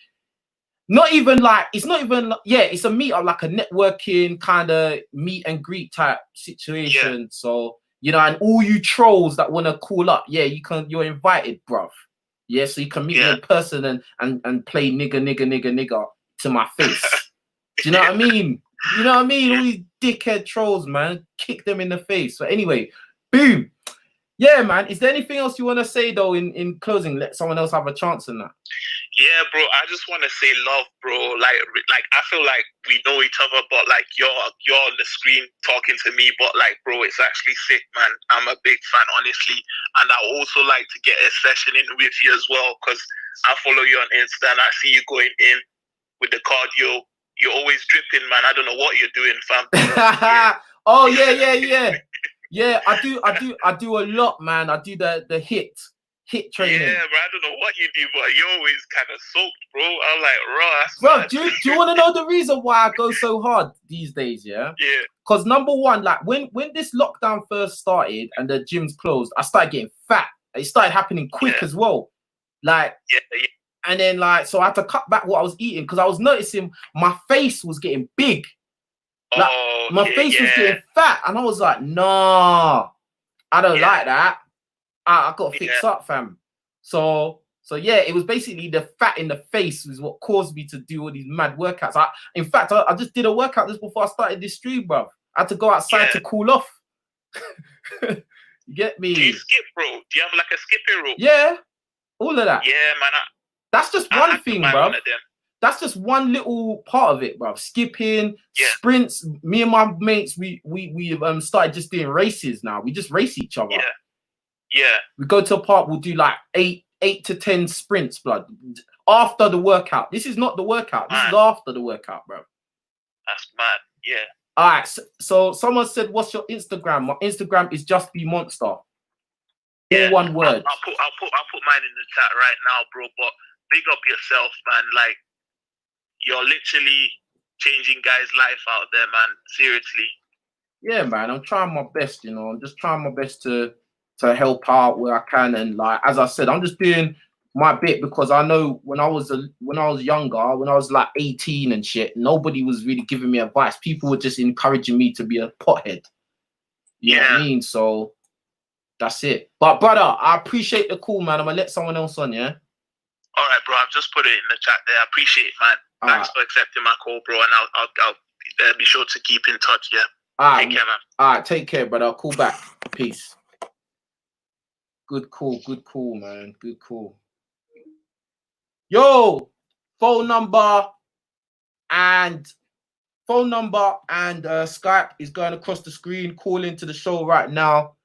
it's a meetup, like a networking kind of meet and greet type situation. Yeah. So you know, and all you trolls that want to call up, you're invited, bruv. Yeah, so you can meet me in person and play nigga to my face. Do you know what I mean? You know what I mean? All these dickhead trolls, man, kick them in the face. So anyway, boom. Yeah, man. Is there anything else you want to say though in closing? Let someone else have a chance in that. Yeah, bro. I just want to say love, bro. Like I feel like we know each other, but like you're on the screen talking to me, but like, bro, it's actually sick, man. I'm a big fan, honestly, and I also like to get a session in with you as well, because I follow you on Insta and I see you going in with the cardio. You're always dripping, man. I don't know what you're doing, fam. Oh yeah. Yeah, I do a lot, man. I do the hit training. Yeah, bro. I don't know what you do, but you're always kind of soaked, bro. I'm like, bro. Do you want to know the reason why I go so hard these days? Yeah. Yeah. Because number one, like when this lockdown first started and the gyms closed, I started getting fat. It started happening quick as well. Like. Yeah. And then like, so I had to cut back what I was eating because I was noticing my face was getting big. Like, my face was getting fat, and I was like, nah, I don't like that. I got to fix up, fam. So yeah, it was basically the fat in the face was what caused me to do all these mad workouts. In fact, I just did a workout just before I started this stream, bro. I had to go outside to cool off. You get me? Do you skip, bro? Do you have like a skipping rope? Yeah, all of that. Yeah, man. That's just one thing, bro. That's just one little part of it, bro. Skipping, sprints. Me and my mates, we started just doing races now. We just race each other. Yeah. We go to a park. We'll do like 8 to 10 sprints, blood. After the workout. This is not the workout. This is after the workout, bro. That's mad. Yeah. All right. So someone said, "What's your Instagram?" My Instagram is just be monster. Yeah. All one word. I'll put mine in the chat right now, bro. But big up yourself, man. Like, you're literally changing guys' life out there, man. Seriously. Yeah, man. I'm trying my best, you know. I'm just trying my best to help out where I can. And like, as I said, I'm just doing my bit because I know when I was younger, when I was like 18 and shit, nobody was really giving me advice. People were just encouraging me to be a pothead. You know what I mean? So that's it. But brother, I appreciate the call, man. I'm gonna let someone else on, yeah? All right, bro. I've just put it in the chat there. I appreciate it, man. Thanks for accepting my call, bro. And I'll be sure to keep in touch, yeah? Take care, man. All right, take care, brother. I'll call back. Peace. Good call, man. Good call. Yo, phone number and Skype is going across the screen. Call into the show right now.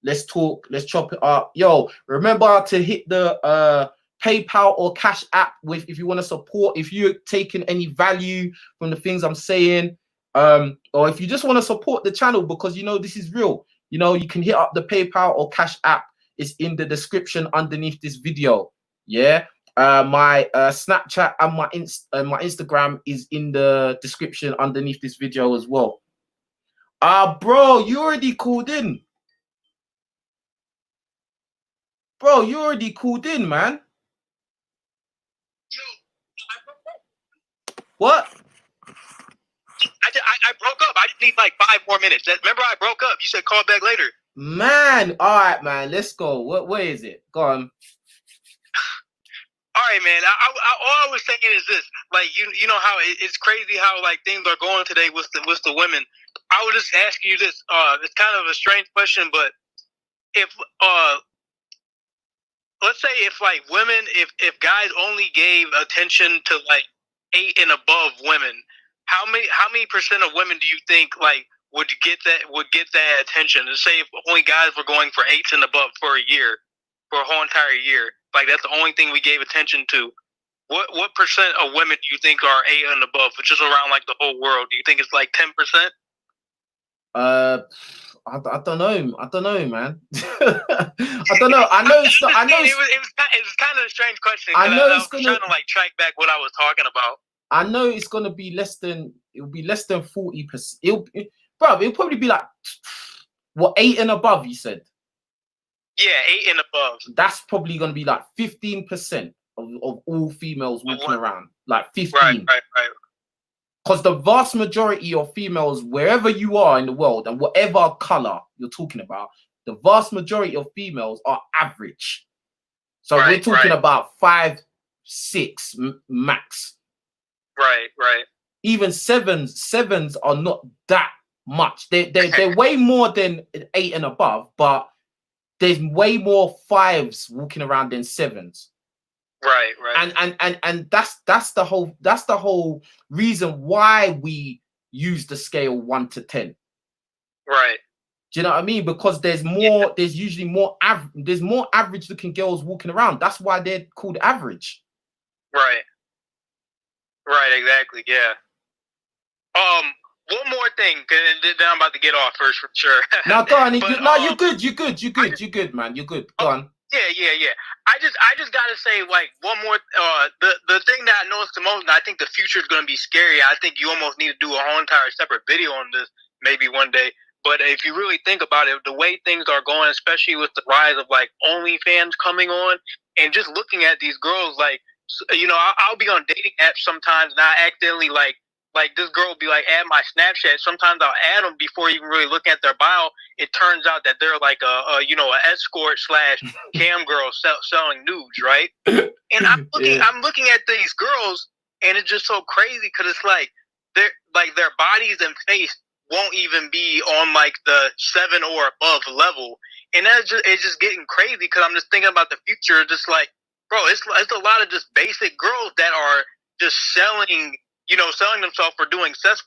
Let's talk. Let's chop it up. Yo, remember to hit the PayPal or Cash App if you want to support. If you're taking any value from the things I'm saying, or if you just want to support the channel because you know this is real. You know, you can hit up the PayPal or Cash App. It's in the description underneath this video. Yeah. My Snapchat and my Instagram is in the description underneath this video as well. Bro, you already called in. Bro, you already called in, man. What? I broke up. I just need like 5 more minutes. Remember I broke up. You said call back later. Man, all right, man. Let's go. Where is it? Go on. All right, man. All I was saying is this: like, you know how it's crazy how like things are going today with the women. I was just asking you this. It's kind of a strange question, but if let's say if like women, if guys only gave attention to like 8 and above women, how many percent of women do you think like would get that attention? To say if only guys were going for 8s and above for a year, for a whole entire year, like that's the only thing we gave attention to. What percent of women do you think are 8 and above, which is around like the whole world? Do you think it's like 10%? I don't know. I don't know, man. I don't know. I know it's not. I know it was kind of a strange question. I know I was it's gonna trying to like track back what I was talking about. I know it's gonna be less than. It'll be less than 40%. It'll probably be like what 8 and above. You said. Yeah, 8 and above. That's probably gonna be like 15% of all females walking around. Like 15. Right. Because the vast majority of females, wherever you are in the world and whatever color you're talking about, the vast majority of females are average. So we're talking about 5, 6 max. Right. Even sevens are not that much. They're way more than 8 and above, but there's way more 5s walking around than 7s. Right. And that's the whole reason why we use the scale 1 to 10. Right. Do you know what I mean? Because there's more. There's usually more. There's more average looking girls walking around. That's why they're called average. Right. Exactly. Yeah. One more thing, and then I'm about to get off first for sure. No, go on. You're good. You're good, man. You're good. Go on. Yeah. I just gotta say, like, one more. The thing that I noticed the most, and I think the future is gonna be scary. I think you almost need to do a whole entire separate video on this, maybe one day. But if you really think about it, the way things are going, especially with the rise of like OnlyFans coming on, and just looking at these girls, like, you know, I'll be on dating apps sometimes, and I accidentally like this girl will be like, add my Snapchat. Sometimes I'll add them before even really looking at their bio. It turns out that they're like a escort / cam girl selling nudes, right? And I'm looking at these girls, and it's just so crazy because it's like their bodies and face won't even be on like the 7 or above level, and it's just getting crazy because I'm just thinking about the future. Just like, bro, it's a lot of just basic girls that are just selling themselves for doing sex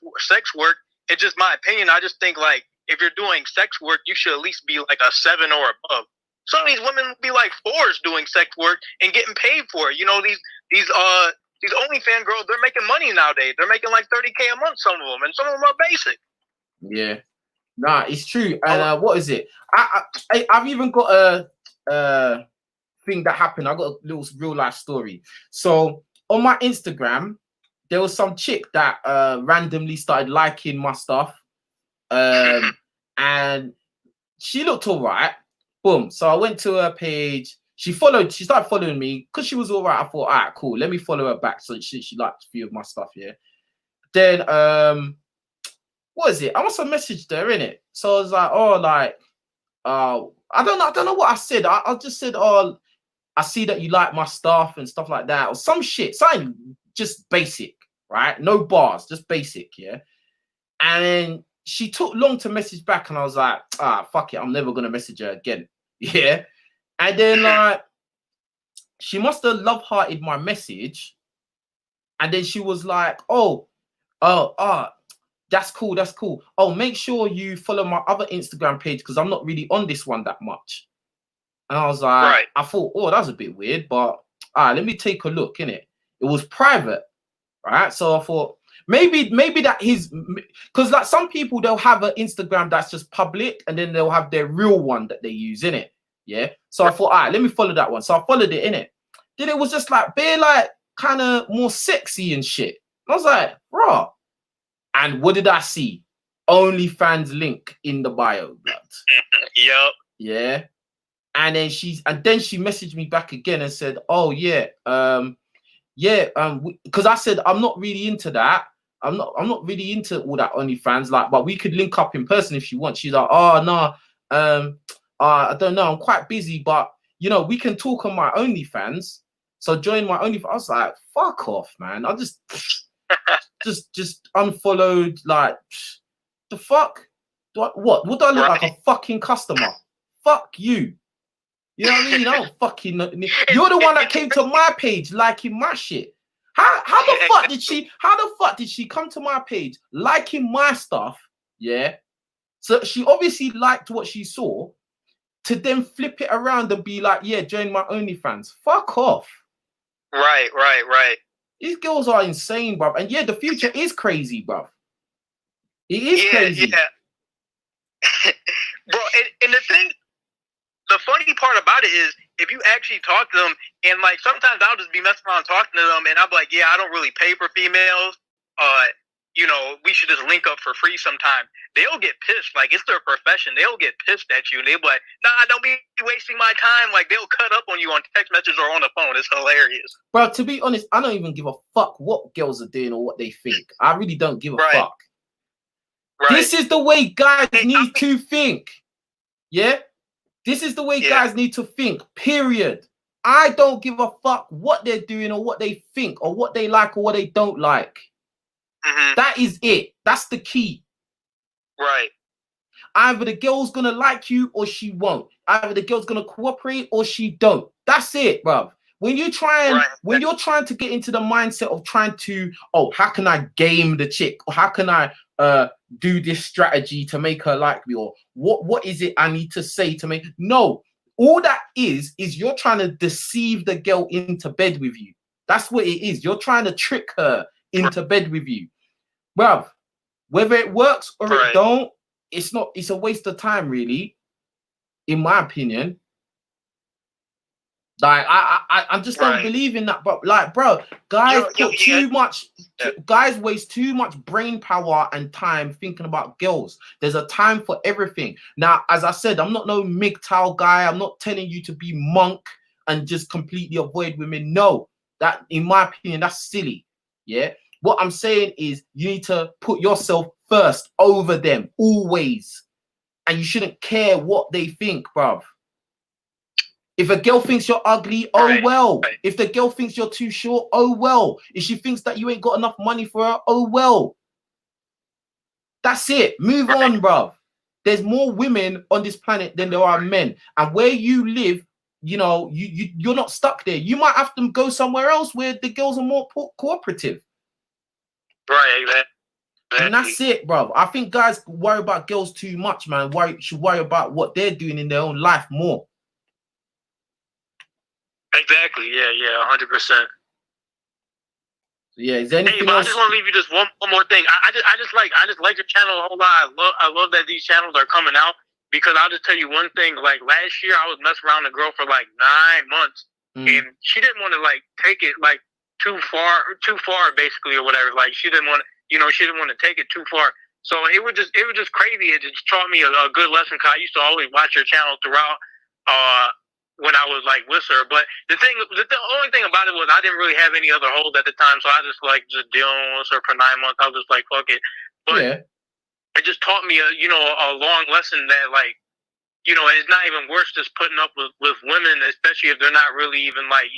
work. It's just my opinion. I just think like if you're doing sex work, you should at least be like a 7 or above. Some of these women will be like 4s doing sex work and getting paid for it. You know, these OnlyFans girls, they're making money nowadays. They're making like $30K a month, some of them, and some of them are basic. Yeah, nah, it's true. And what is it? I've even got a thing that happened. I got a little real life story. So on my Instagram, there was some chick that randomly started liking my stuff, and she looked all right. Boom. So I went to her page. She started following me because she was all right. I thought, all right, cool. Let me follow her back. So she liked a few of my stuff. Yeah. Then what is it? I must have messaged her in it. So I was like, I don't know what I said. I just said, oh, I see that you like my stuff and stuff like that, or some shit, something just basic, right? No bars, just basic, yeah. And then she took long to message back, and I was like, fuck it, I'm never gonna message her again, yeah. And then like, she must have love-hearted my message, and then she was like, oh, that's cool. Oh, make sure you follow my other Instagram page because I'm not really on this one that much. And I was like, I thought, oh, that's a bit weird, but let me take a look, innit? It was private, right? So I thought maybe that because like some people, they'll have an Instagram that's just public, and then they'll have their real one that they use, innit? Yeah. So I thought, all right, let me follow that one. So I followed it, innit? Then it was just like bare like kind of more sexy and shit. And I was like, bro. And what did I see? OnlyFans link in the bio, blood. Yep. Yeah. And then she messaged me back again and said, oh yeah, because I said I'm not really into that. I'm not really into all that OnlyFans, like, but we could link up in person if you want. She's like, oh no, I don't know, I'm quite busy, but you know, we can talk on my OnlyFans. So join my OnlyFans. I was like, fuck off, man. I just unfollowed, like, the fuck? What do I look like, a fucking customer? Fuck you. You know what I mean? I don't fucking know. You're the one that came to my page liking my shit. How the fuck did she? How the fuck did she come to my page liking my stuff? Yeah. So she obviously liked what she saw. To then flip it around and be like, yeah, join my OnlyFans. Fuck off. Right. These girls are insane, bruv. And yeah, the future is crazy, bruv. It is crazy. Yeah. Bro, and the funny part about it is, if you actually talk to them, and like sometimes I'll just be messing around talking to them, and I'll be like, yeah, I don't really pay for females. You know, we should just link up for free sometime. They'll get pissed. Like, it's their profession. They'll get pissed at you. And they'll be like, nah, don't be wasting my time. Like, they'll cut up on you on text messages or on the phone. It's hilarious. Bro, to be honest, I don't even give a fuck what girls are doing or what they think. I really don't give a fuck. Right. This is the way guys need to think. Yeah? This is the way guys need to think, period. I don't give a fuck what they're doing or what they think or what they like or what they don't like. That is it. That's the key. Right. Either the girl's gonna like you or she won't. Either the girl's gonna cooperate or she don't. That's it, bruv. When you when you're trying to get into the mindset of trying to, oh, how can I game the chick? Or how can I do this strategy to make her like me? Or what is it I need to say to make? No, all that is you're trying to deceive the girl into bed with you. That's what it is. You're trying to trick her into bed with you. Bruv, whether it works or it don't, it's a waste of time, really, in my opinion. Like, I just don't believe in that. But like, bro, guys guys waste too much brain power and time thinking about girls. There's a time for everything. Now, as I said, I'm not no MGTOW guy. I'm not telling you to be monk and just completely avoid women. No, that, in my opinion, that's silly. Yeah. What I'm saying is you need to put yourself first over them always. And you shouldn't care what they think, bruv. If a girl thinks you're ugly, oh well. If the girl thinks you're too short, oh well. If she thinks that you ain't got enough money for her, oh well. That's it. Move on, bruv. There's more women on this planet than there are men. And where you live, you know, you're not stuck there. You might have to go somewhere else where the girls are more cooperative. Right, exactly. And that's it, bro. I think guys worry about girls too much, man. Should worry about what they're doing in their own life more. Exactly. Yeah, 100%. Yeah, is there anything else? I else? just want to leave you just one more thing. I just like your channel a whole lot. I love that these channels are coming out, because I'll just tell you one thing. Like, last year, I was messing around with a girl for like 9 months, and she didn't want to like take it like too far basically, or whatever. Like, she didn't want to, she didn't want to take it too far. So it was just crazy. It just taught me a good lesson, because I used to always watch your channel throughout when I was like with her. But the only thing about it was I didn't really have any other hold at the time, so I just dealing with her for 9 months. I was just like, fuck it. But it just taught me a long lesson that, like, it's not even worse just putting up with women, especially if they're not really even like,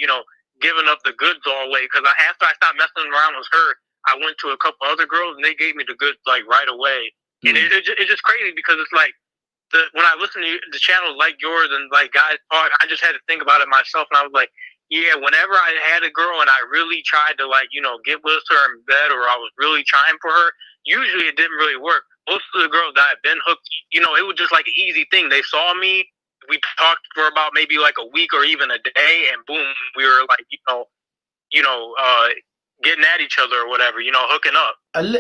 giving up the goods all the way. Because after I stopped messing around with her, I went to a couple other girls and they gave me the goods like right away. And it's just crazy, because it's like, when I listen to the channels like yours and like guys talk, I just had to think about it myself, and I was like, yeah, whenever I had a girl and I really tried to get with her in bed, or I was really trying for her, usually it didn't really work. Most of the girls that I've been hooked, it was just like an easy thing. They saw me, we talked for about maybe like a week or even a day, and boom, we were like, getting at each other or whatever, hooking up. And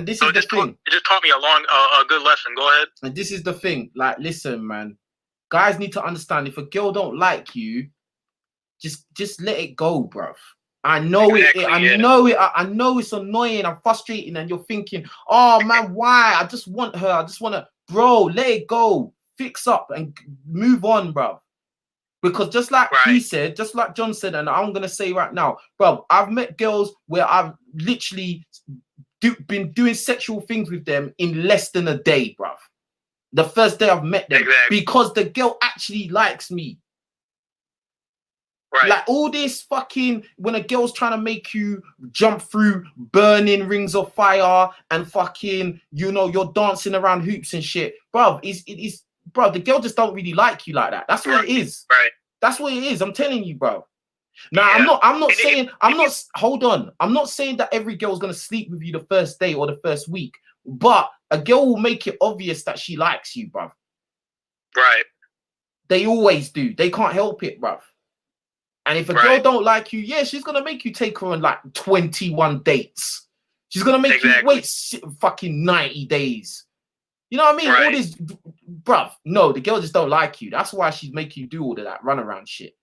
this is the thing. It just taught me a good lesson. Go ahead. And this is the thing. Like, listen, man. Guys need to understand, if a girl don't like you, just let it go, bruv. I know I know it's annoying and frustrating, and you're thinking, oh man, why? I just want her. I just want to, bro, let it go. Fix up and move on, bruv. Because just like he said, just like John said, and I'm going to say right now, bro, I've met girls where I've literally been doing sexual things with them in less than a day, bro. The first day I've met them. Exactly. Because the girl actually likes me. Right. Like, all this fucking, when a girl's trying to make you jump through burning rings of fire and fucking, you're dancing around hoops and shit, bro, bro, the girl just don't really like you like that. That's what it is. Right. That's what it is. I'm telling you, bro. Now, Yeah. I'm not saying, hold on. I'm not saying that every girl's going to sleep with you the first day or the first week, but a girl will make it obvious that she likes you, bruv. Right. They always do. They can't help it, bruv. And if a girl don't like you, yeah, she's going to make you take her on like 21 dates. She's going to make you wait fucking 90 days. You know what I mean? All this, bruv. No, the girl just don't like you. That's why she's making you do all of that runaround shit.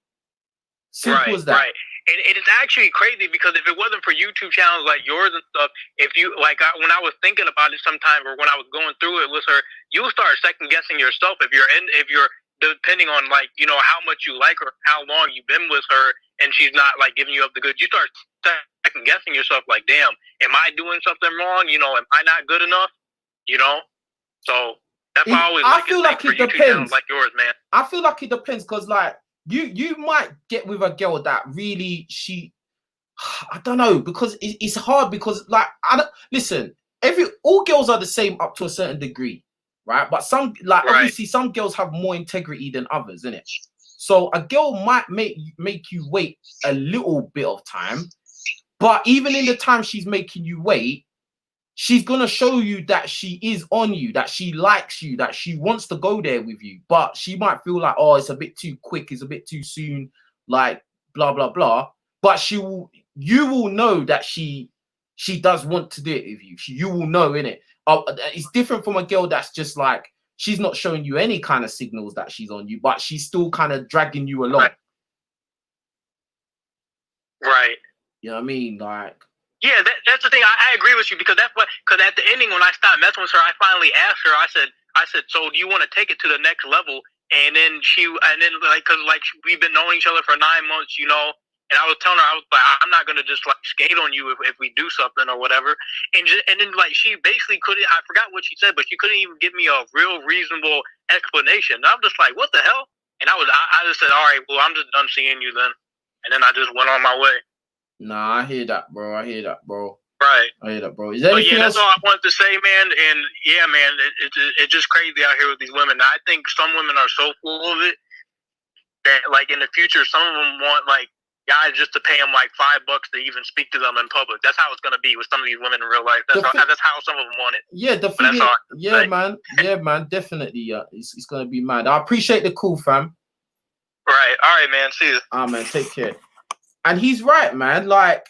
Simple as that. Right. And it's actually crazy because if it wasn't for YouTube channels like yours and stuff, if you when I was thinking about it sometime or when I was going through it with her, you start second guessing yourself if you're depending on like, you know, how much you like her, how long you've been with her, and she's not like giving you up the goods. You start second guessing yourself like, damn, am I doing something wrong? You know, am I not good enough? You know? So that's why I always feel like it depends. Like yours, man. I feel like it depends because like you might get with a girl that really I don't know, because it's hard because like listen, all girls are the same up to a certain degree, right? But some obviously some girls have more integrity than others, innit? So a girl might make you wait a little bit of time, but even in the time she's making you wait, she's gonna show you that she is on you, that she likes you, that she wants to go there with you. But she might feel like, oh, it's a bit too quick, it's a bit too soon, like blah blah blah. But you will know that she does want to do it with you. You will know, innit? It's different from a girl that's just like she's not showing you any kind of signals that she's on you, but she's still kind of dragging you along. Right. You know what I mean? Like. Yeah, that's the thing. I agree with you because at the ending when I stopped messing with her, I finally asked her. I said, so do you want to take it to the next level? And then because we've been knowing each other for 9 months, you know. And I was telling her, I was like, I'm not gonna just like skate on you if we do something or whatever. And then like she basically couldn't. I forgot what she said, but she couldn't even give me a real reasonable explanation. And I'm just like, what the hell? And I just said, all right, well, I'm just done seeing you then. And then I just went on my way. Nah, I hear that, bro. Right. I hear that, bro. Is there anything else? That's all I wanted to say, man. And yeah, man, it's just crazy out here with these women. I think some women are so full of it that, like, in the future, some of them want like guys just to pay them like $5 to even speak to them in public. That's how it's gonna be with some of these women in real life. That's how some of them want it. Yeah, man, definitely. Yeah, it's gonna be mad. I appreciate the call, fam. Right. All right, man. See you. Man, take care. And he's right, man. Like,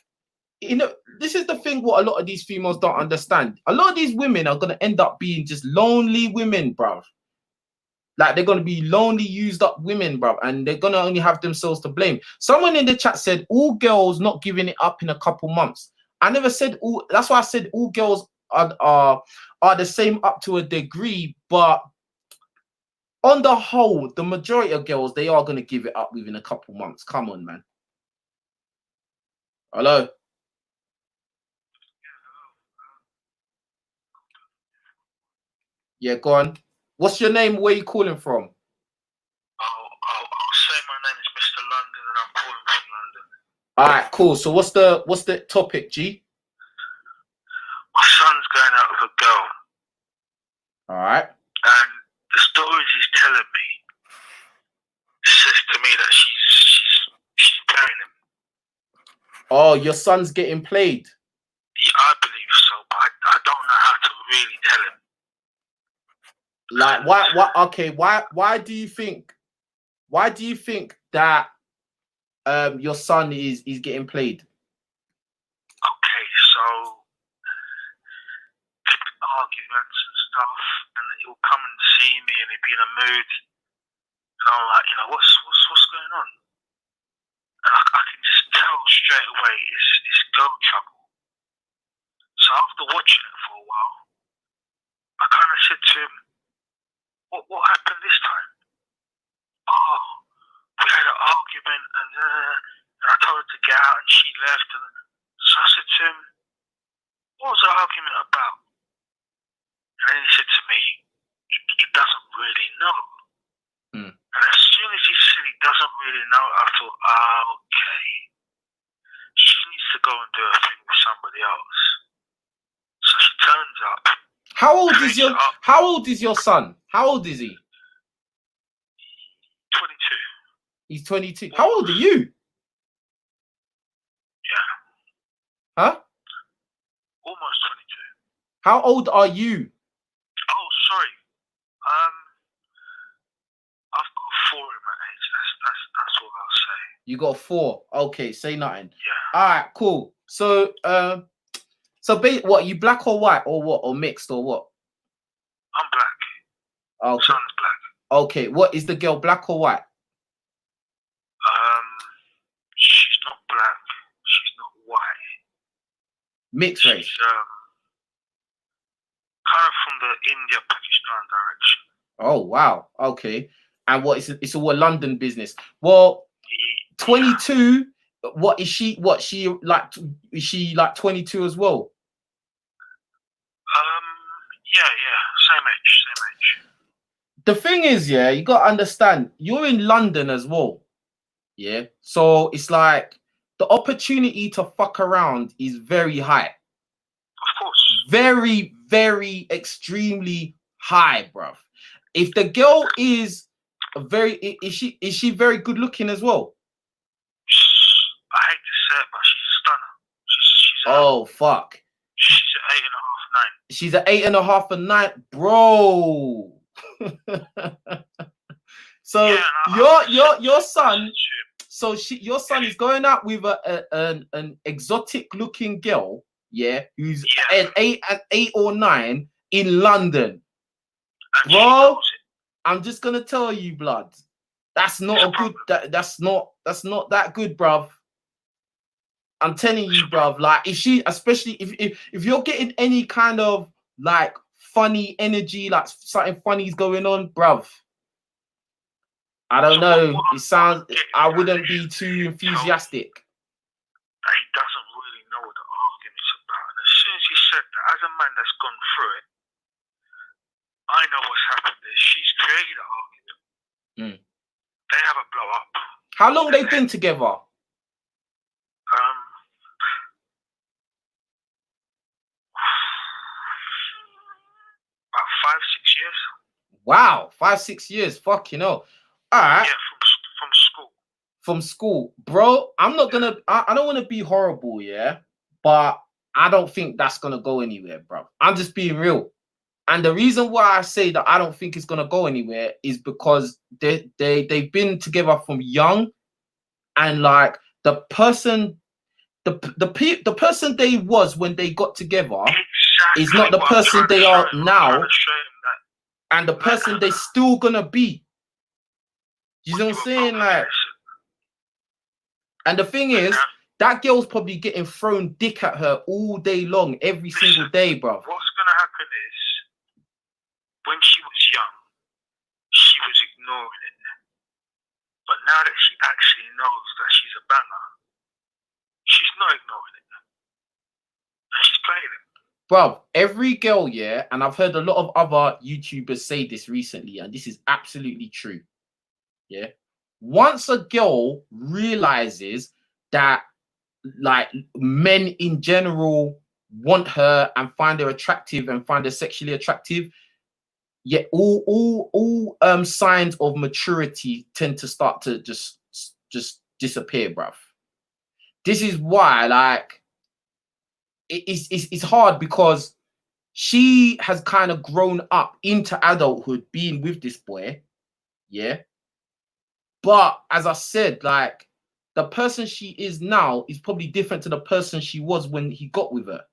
you know, this is the thing what a lot of these females don't understand. A lot of these women are going to end up being just lonely women, bruv. Like, they're going to be lonely, used up women, bruv. And they're going to only have themselves to blame. Someone in the chat said, all girls not giving it up in a couple months. I never said all. That's why I said all girls are the same up to a degree. But on the whole, the majority of girls, they are going to give it up within a couple months. Come on, man. Hello. Yeah, go on. What's your name? Where you calling from? I'll say my name is Mr. London and I'm calling from London. All right, cool. So what's the topic, G? My son's going out with a girl. All right. And the stories he's telling me says to me that she's playing him. Oh, your son's getting played. Yeah, I believe so, but I don't know how to really tell him. Like, why? Okay, why do you think that your son is getting played? Okay, so arguments and stuff, and he'll come and see me, and he'll be in a mood, and I'm like, you know, what's going on? And I can just tell straight away it's girl trouble. So after watching it for a while, I kind of said to him, what happened this time? Oh, we had an argument and I told her to get out and she left. And so I said to him, what was the argument about? And then he said to me, he doesn't really know. And as soon as he said he doesn't really know, I thought, okay, she needs to go and do a thing with somebody else. So she turns up. How old is your son? How old is he? 22. He's 22. How old are you? Huh? Almost 22. How old are you? Oh, sorry. I've got 4 in my age. That's all I'll say. You got 4. Okay, say nothing. Yeah. All right, cool. So, what? You black or white or what? Or mixed or what? I'm black. Okay. Son's black. Okay. What is the girl? Black or white? She's not black. She's not white. Mixed race. She's kind of from the India-Pakistan direction. Oh wow. Okay. And what is it? It's a London business. Well, 22. What is she? What she like? Is she like 22 as well? Yeah. Same age. The thing is, yeah, you got to understand, you're in London as well. Yeah. So it's like the opportunity to fuck around is very high. Of course. Very, very extremely high, bruv. If the girl is is she very good looking as well? I hate to say it, but she's a stunner. She's oh fuck. She's an 8.5, 9. She's an 8.5 and 9, bro. So yeah, your son. So your son is going out with an exotic looking girl, yeah, who's an 8 or 9 in London, bro. I'm just gonna tell you, blood. That's not a good. That's not that good, bruv. I'm telling you, bruv. Like, if she, especially if you're getting any kind of like funny energy, like something funny's going on, bruv. I don't know. It sounds. I wouldn't be too enthusiastic. That he doesn't really know what the argument's about. And as soon as he said that, as a man that's gone through it, I know what's happened there. She's created an argument. They have a blow up. How long they been together? About 5-6 years. Wow, 5-6 years. Fucking hell. All right. Yeah, from school. From school, bro. I'm not gonna. I don't want to be horrible, yeah, but I don't think that's gonna go anywhere, bro. I'm just being real. And the reason why I say that I don't think it's gonna go anywhere is because they've been together from young, and like the person they was when they got together is not the person they are now, and the person they still gonna be. You know what I'm saying? Like, and the thing is, that girl's probably getting thrown dick at her all day long, every single day, bro. What's gonna happen is, when she was young, she was ignoring it. But now that she actually knows that she's a banger, she's not ignoring it. And she's playing it. Bro, every girl, yeah, and I've heard a lot of other YouTubers say this recently, and this is absolutely true. Yeah. Once a girl realizes that like men in general want her and find her attractive and find her sexually attractive, yeah, all signs of maturity tend to start to just disappear, bruv. This is why, like, it's hard, because she has kind of grown up into adulthood being with this boy, yeah. But as I said, like, the person she is now is probably different to the person she was when he got with her.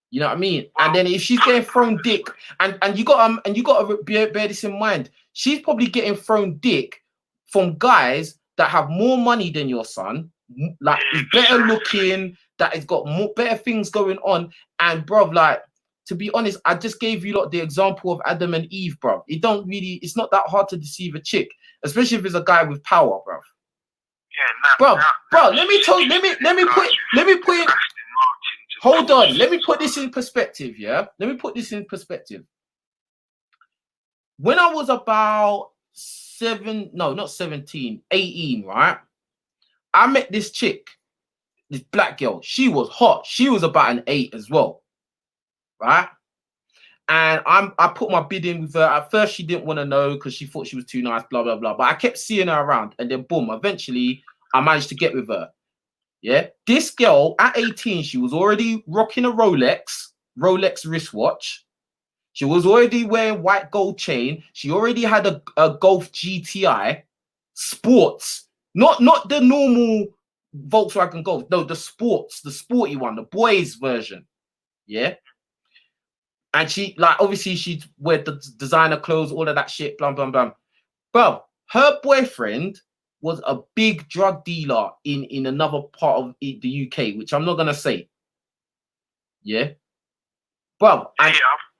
You know what I mean? And then if she's getting thrown dick, and you got to bear this in mind, she's probably getting thrown dick from guys that have more money than your son, like is better looking, that has got more better things going on. And bruv, like, to be honest, I just gave you the example of Adam and Eve, bruv. It's not that hard to deceive a chick, especially if it's a guy with power, bruv. Yeah, bro, let me put it. Hold on, let me put this in perspective, yeah? Let me put this in perspective. When I was about 18, right? I met this chick, this black girl. She was hot. She was about an 8 as well, right? And I put my bid in with her. At first, she didn't want to know because she thought she was too nice, blah, blah, blah. But I kept seeing her around, and then boom, eventually I managed to get with her. Yeah, this girl at 18, she was already rocking a Rolex wristwatch. She was already wearing white gold chain. She already had a Golf GTI sports, not the normal Volkswagen Golf. No, the sporty one, the boys version. Yeah. And she, like, obviously she'd wear the designer clothes, all of that shit, blah, blah, blah. Bro, her boyfriend was a big drug dealer in another part of the UK, which I'm not going to say. Yeah. Bro, and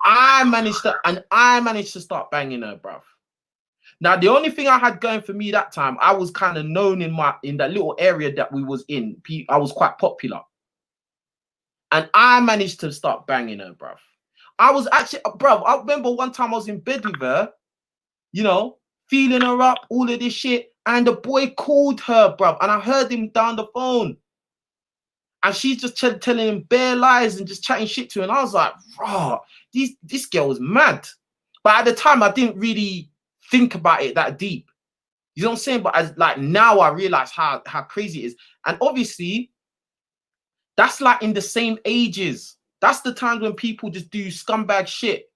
I managed to start banging her, bro. Now, the only thing I had going for me that time, I was kind of known in that little area that we was in. I was quite popular. And I managed to start banging her, bro. I was actually, bro, I remember one time I was in bed with her, you know, feeling her up, all of this shit. And the boy called her, bro. And I heard him down the phone. And she's just telling him bare lies and just chatting shit to him. And I was like, raw, this girl was mad. But at the time, I didn't really think about it that deep. You know what I'm saying? But as like now I realize how crazy it is. And obviously, that's like in the same ages. That's the times when people just do scumbag shit.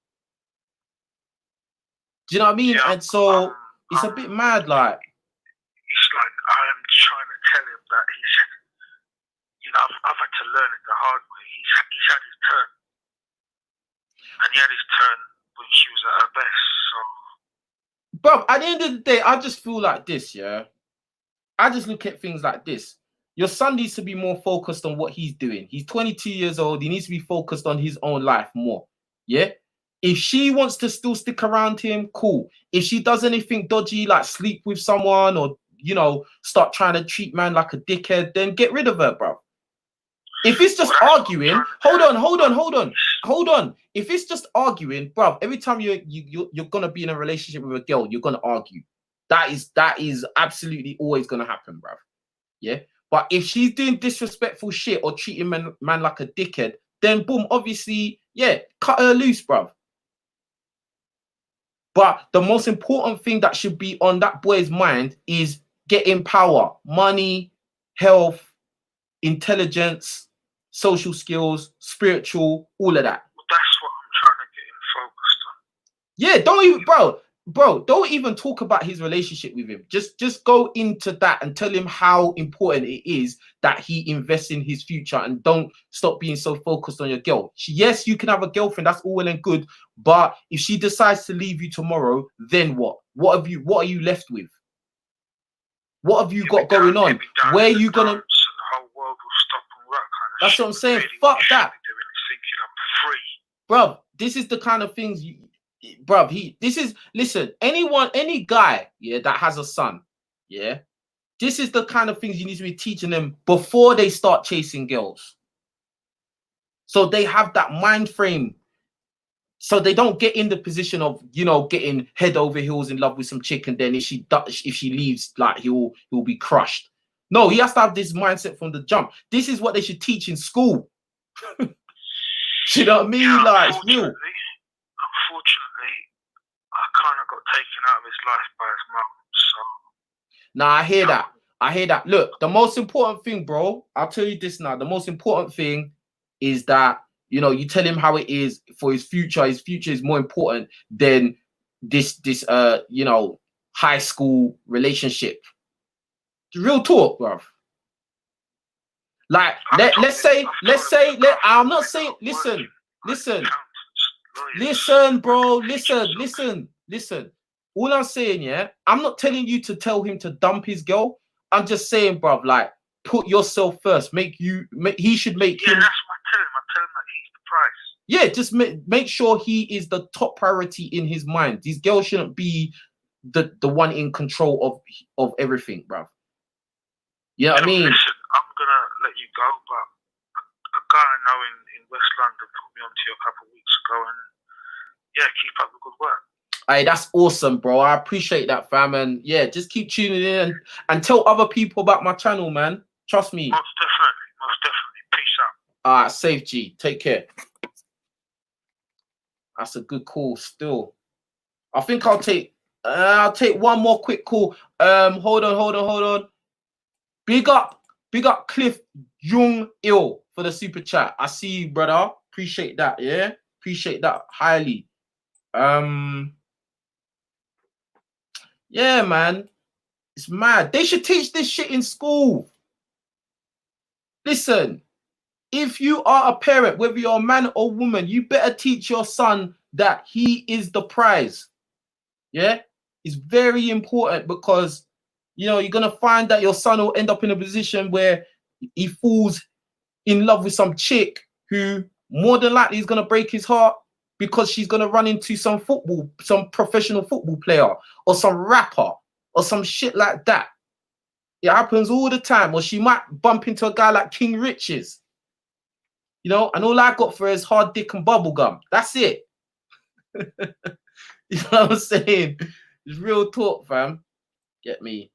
Do you know what I mean? Yeah, and so it's a bit mad, like. It's like I'm trying to tell him that he's, you know, I've had to learn it the hard way. He's had his turn. And he had his turn when she was at her best, so. Bro, at the end of the day, I just feel like this, yeah? I just look at things like this. Your son needs to be more focused on what he's doing. He's 22 years old. He needs to be focused on his own life more, yeah? If she wants to still stick around him, cool. If she does anything dodgy, like sleep with someone or, you know, start trying to treat man like a dickhead, then get rid of her, bro. If it's just arguing, hold on. If it's just arguing, bro, every time you're gonna be in a relationship with a girl, you're gonna argue. That is absolutely always gonna happen, bro. Yeah. But if she's doing disrespectful shit or treating man like a dickhead, then boom, obviously, yeah, cut her loose, bro. But the most important thing that should be on that boy's mind is getting power, money, health, intelligence, social skills, spiritual, all of that. Well, that's what I'm trying to get him focused on. Yeah, don't even, bro, don't even talk about his relationship with him. Just go into that and tell him how important it is that he invests in his future and don't stop being so focused on your girl. Yes, you can have a girlfriend, that's all well and good, but if she decides to leave you tomorrow, then what? What are you left with? What have you got going on? Where are you gonna? The whole world will stop and work. That's what I'm saying. Really, Fuck that, thinking I'm free, bro. This is the kind of things you. Bro, listen, any guy, yeah, that has a son, yeah, this is the kind of things you need to be teaching them before they start chasing girls. So they have that mind frame, so they don't get in the position of, you know, getting head over heels in love with some chick, and then if she leaves, like he'll be crushed. No, he has to have this mindset from the jump. This is what they should teach in school. You know what I mean? Yeah, like, it's real. Unfortunately, I kind of got taken out of his life by his mum. So. Nah, I hear that. Look, the most important thing, bro, I'll tell you this now. The most important thing is that, you know, you tell him how it is for his future. His future is more important than this you know, high school relationship. Real talk, bro. Like, let's say, I'm not saying, listen, bro, listen. All I'm saying, yeah, I'm not telling you to tell him to dump his girl. I'm just saying, bro, like, put yourself first. He should make him. Yeah, that's what I tell him. I tell him that he's the price. Yeah, just make sure he is the top priority in his mind. These girls shouldn't be the one in control of everything, bro. You know what I mean? Listen, I'm gonna let you go, but a guy I know in West London put me onto you a couple of weeks ago, and yeah, keep up the good work. Hey, that's awesome, bro. I appreciate that, fam. And yeah, just keep tuning in and tell other people about my channel, man. Trust me. Most definitely. Peace out. All right, safe G. Take care. That's a good call still. I think I'll take one more quick call. Hold on. Big up Big up Cliff Jung Il for the super chat. I see you, brother. Appreciate that. Yeah, appreciate that highly. Yeah, man, it's mad. They should teach this shit in school. Listen, if you are a parent, whether you're a man or woman, you better teach your son that he is the prize. Yeah, it's very important because, you know, you're going to find that your son will end up in a position where he falls in love with some chick who more than likely is going to break his heart because she's going to run into some professional football player or some rapper or some shit like that. It happens all the time. Or she might bump into a guy like King Richez. You know, and all I got for her is hard dick and bubblegum. That's it. You know what I'm saying? It's real talk, fam. Get me?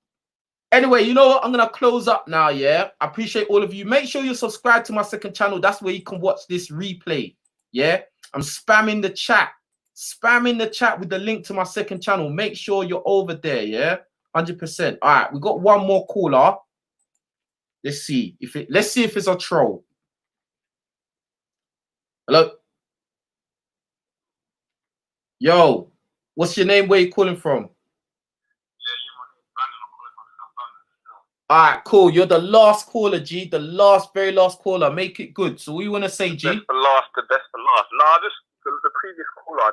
Anyway, you know what? I'm going to close up now, yeah? I appreciate all of you. Make sure you subscribe to my second channel. That's where you can watch this replay, yeah? I'm spamming the chat. Spamming the chat with the link to my second channel. Make sure you're over there, yeah? 100%. All right, we got one more caller. Let's see if it's a troll. Hello? Yo, what's your name? Where you calling from? All right, cool. You're the last caller, G. The very last caller. Make it good. So what you want to say, G? The best for last. No, just the previous caller. I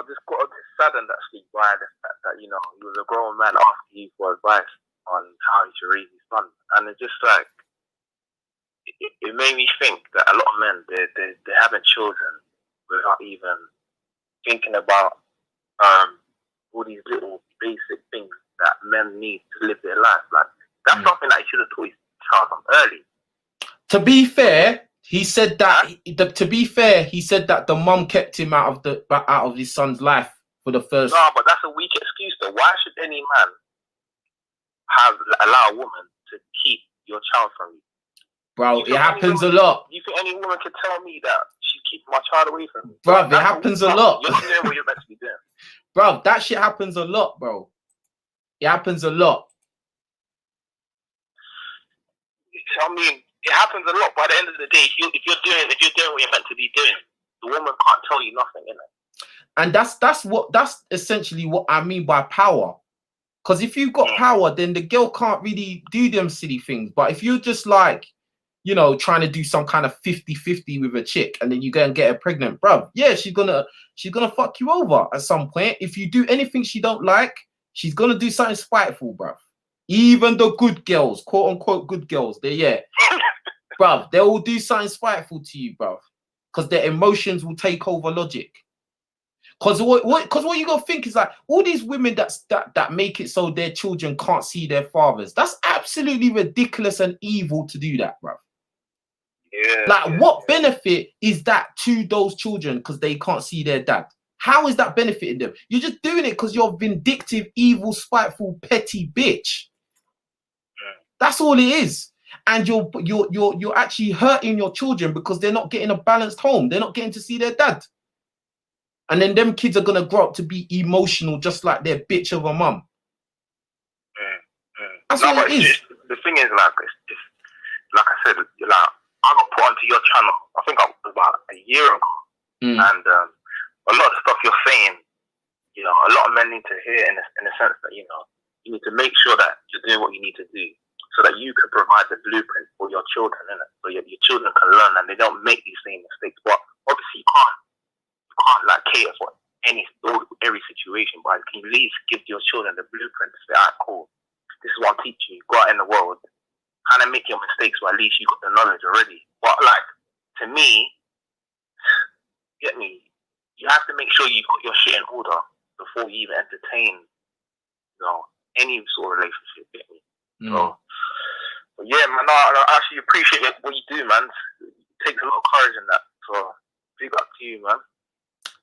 just got saddened actually by the fact that, you know, he was a grown man asking you for advice on how he should raise his son, and it's just like it made me think that a lot of men they're having children without even thinking about all these little basic things that men need to live their life. Like that's something that he should have taught his child from early. To be fair, he said that. He said that the mum kept him out of his son's life for the first. No, but that's a weak excuse, though. Why should any man allow a woman to keep your child from you? Bro, it happens a lot. You think any woman could tell me that she's keeping my child away from me? Bro, it happens a lot. You're not doing what you're meant to be doing. Bro, that shit happens a lot, bro. It happens a lot. I mean, it happens a lot. By the end of the day, if you're doing what you're meant to be doing, the woman can't tell you nothing, innit? And that's essentially what I mean by power. Because if you've got power, then the girl can't really do them silly things. But if you're just like, you know, trying to do some kind of 50-50 with a chick and then you go and get her pregnant, bro, yeah, she's gonna fuck you over at some point. If you do anything she don't like, she's gonna do something spiteful, bro. Even the good girls, quote unquote good girls, bruv, they will do something spiteful to you, bruv. Because their emotions will take over logic. Because what you gotta think is like all these women that make it so their children can't see their fathers. That's absolutely ridiculous and evil to do that, bruv. Yeah. Like, what benefit is that to those children because they can't see their dad? How is that benefiting them? You're just doing it because you're a vindictive, evil, spiteful, petty bitch. That's all it is. And you're actually hurting your children because they're not getting a balanced home. They're not getting to see their dad. And then them kids are gonna grow up to be emotional just like their bitch of a mum. That's what it is. The thing is, like, it's like I said, like, I got put onto your channel, I think it was about a year ago. And a lot of stuff you're saying, you know, a lot of men need to hear in the sense that, you know, you need to make sure that you're doing what you need to do so that you can provide the blueprint for your children, innit? So your children can learn and they don't make these same mistakes. But obviously you can't like cater for every situation, but can you at least give your children the blueprint to say, alright, cool, this is what I'm teaching you, go out in the world, kind of make your mistakes, but at least you got the knowledge already. But like, to me, get me, you have to make sure you've got your shit in order before you even entertain, you know, any sort of relationship, get me. So, but yeah, man, I actually appreciate what you do, man. It takes a lot of courage in that. So, big up to you, man.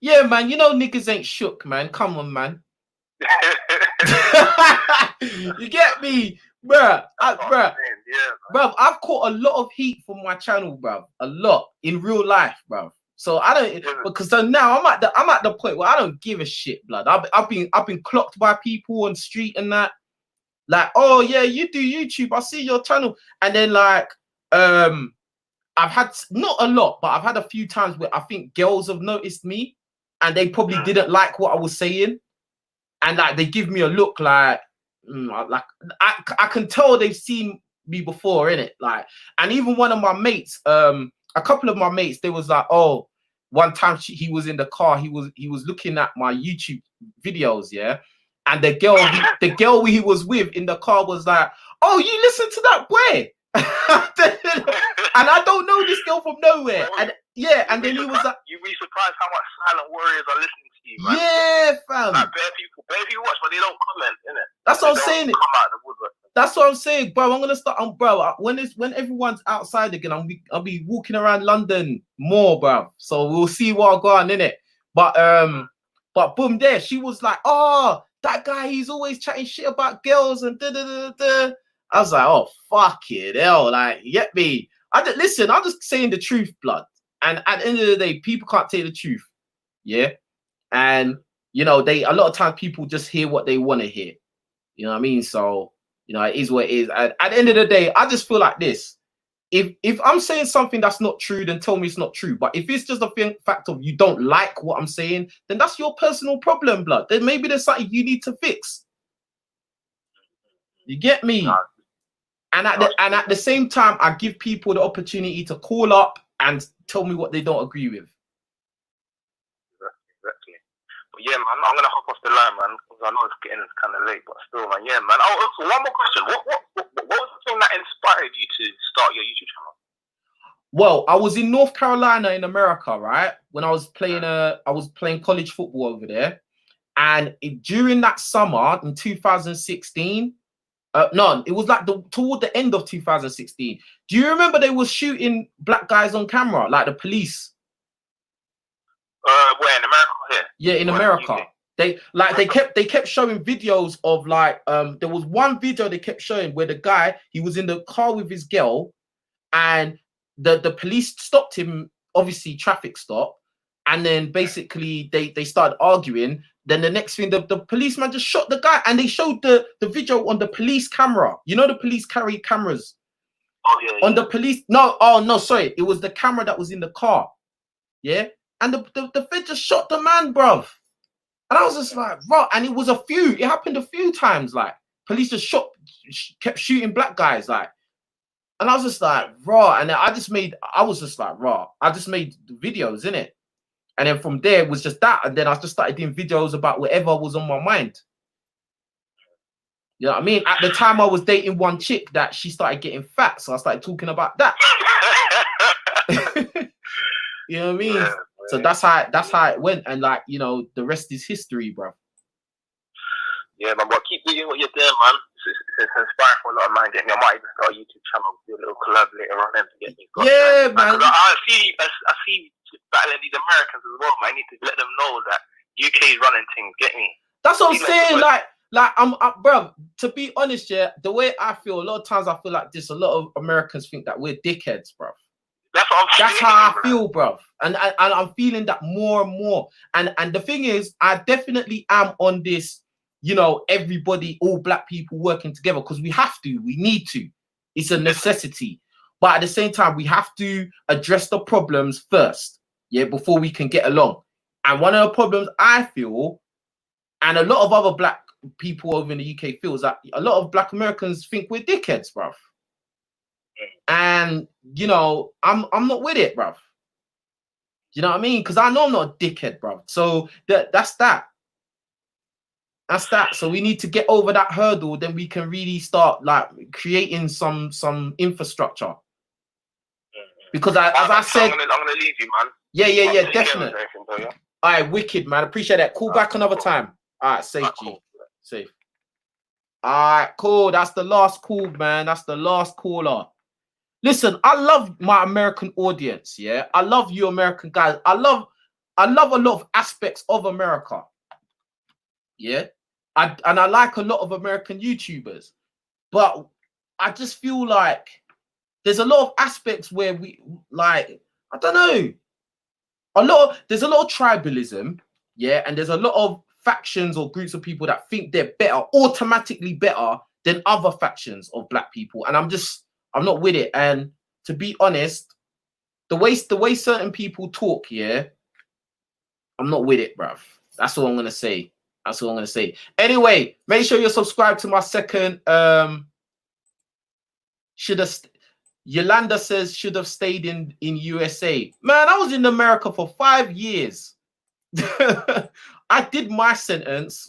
Yeah, man, you know niggas ain't shook, man. Come on, man. You get me? Bruh, bruh, I've caught a lot of heat from my channel, bruv. A lot in real life, bruv. So I don't, because now I'm at the point where I don't give a shit, blood. I've been clocked by people on the street and that. Like, oh yeah, you do YouTube. I see your channel. And then like, I've had not a lot, but I've had a few times where I think girls have noticed me and they probably didn't like what I was saying. And like, they give me a look like, I can tell they've seen me before, innit? Like, and even one of my mates, a couple of my mates, they was like, oh, one time he was in the car, he was looking at my YouTube videos, yeah. And the girl he was with in the car was like, oh, you listen to that boy? And I don't know this girl from nowhere. And yeah, and then he was like, you'd be surprised how much silent warriors are listening to you, man. Yeah, fam. Like bare people watch, but they don't comment, innit? That's what I'm saying. Come out of the woodwork. That's what I'm saying, bro. I'm gonna start, bro. When everyone's outside again, I'll be walking around London more, bro. So we'll see what I got on, innit? But boom, there she was like, oh, that guy, he's always chatting shit about girls and da da da da. I was like, oh, fuck it, hell, like, you get me? Listen, I'm just saying the truth, blood. And at the end of the day, people can't take the truth, yeah. And you know, a lot of times people just hear what they want to hear. You know what I mean? So you know, it is what it is. And at the end of the day, I just feel like this: if I'm saying something that's not true, then tell me it's not true. But if it's just a fact of you don't like what I'm saying, then that's your personal problem, blood. Then maybe there's something you need to fix. You get me? And at the same time, I give people the opportunity to call up and tell me what they don't agree with. Exactly. But yeah, man, I'm gonna hop off the line, man, because I know it's getting kind of late, but still, man, yeah, man. Oh, also, one more question. What was the thing that inspired you to start your YouTube channel? Well, I was in North Carolina in America, right? When I was playing college football over there, and during that summer in 2016. No, it was like toward the end of 2016. Do you remember they were shooting black guys on camera, like the police? Where in America? Here? Yeah, in America. They kept showing videos of like there was one video they kept showing where the guy, he was in the car with his girl, and the police stopped him, obviously traffic stop, and then basically they started arguing. Then the next thing, the policeman just shot the guy, and they showed the video on the police camera. You know, the police carry cameras. Oh, yeah. On the police, no, sorry, it was the camera that was in the car. Yeah, and the Fed just shot the man, bruv. And I was just like, bro, and it happened a few times. Like, police just kept shooting black guys, like. And I was just like, raw. And I just made videos, innit? And then from there, it was just that. And then I just started doing videos about whatever was on my mind. You know what I mean? At the time, I was dating one chick that she started getting fat. So I started talking about that. You know what I mean? Yeah, so that's how it went. And like, you know, the rest is history, bro. Yeah, man, but keep doing what you're doing, man. It's inspiring for a lot of man. Get me. I might even start a YouTube channel, do a little collab later on them to get me. Yeah, man. I see battling these Americans as well, man. I need to let them know that UK is running things. Get me? That's what I'm saying. Like I'm bro. To be honest, yeah, the way I feel, a lot of times I feel like this. A lot of Americans think that we're dickheads, bro. That's how I feel, bro. And I'm feeling that more and more. And the thing is, I definitely am on this. You know, everybody, all black people working together, because we have to, we need to. It's a necessity. But at the same time, we have to address the problems first, yeah, before we can get along. And one of the problems I feel, and a lot of other black people over in the UK feels, that a lot of black Americans think we're dickheads, bruv. And, you know, I'm not with it, bruv. You know what I mean? Because I know I'm not a dickhead, bruv. So that's that. That's that. So we need to get over that hurdle. Then we can really start like creating some infrastructure. Because as I said, I'm gonna leave you, man. Yeah, definitely. All right, wicked, man. Appreciate that. Call back another time. All right, safe, G. Cool. Safe. All right, cool. That's the last call, man. That's the last caller. Listen, I love my American audience. Yeah, I love you, American guys. I love a lot of aspects of America. Yeah. I like a lot of American YouTubers, but I just feel like there's a lot of aspects where we like, I don't know, there's a lot of tribalism, yeah, and there's a lot of factions or groups of people that think they're better, automatically better than other factions of black people. And I'm not with it. And to be honest, the way certain people talk, yeah, I'm not with it, bruv. That's all I'm gonna say. That's all I'm gonna say. Anyway, make sure you're subscribed to my second. Yolanda says should have stayed in USA. Man, I was in America for 5 years. I did my sentence.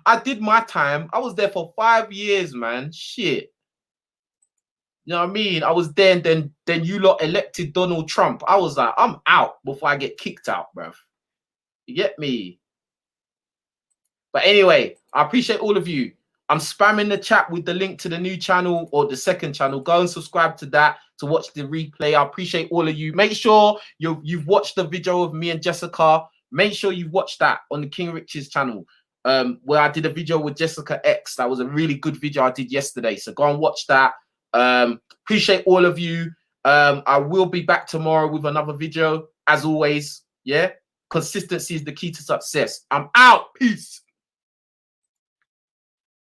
I did my time. I was there for 5 years, man. Shit. You know what I mean? I was there, and then you lot elected Donald Trump. I was like, I'm out before I get kicked out, bruv. You get me? But anyway, I appreciate all of you. I'm spamming the chat with the link to the new channel or the second channel. Go and subscribe to that to watch the replay. I appreciate all of you. Make sure you've watched the video of me and Jessica. Make sure you've watched that on the King Rich's channel, where I did a video with Jessica X. That was a really good video I did yesterday. So go and watch that. Appreciate all of you. I will be back tomorrow with another video, as always. Yeah, consistency is the key to success. I'm out. Peace.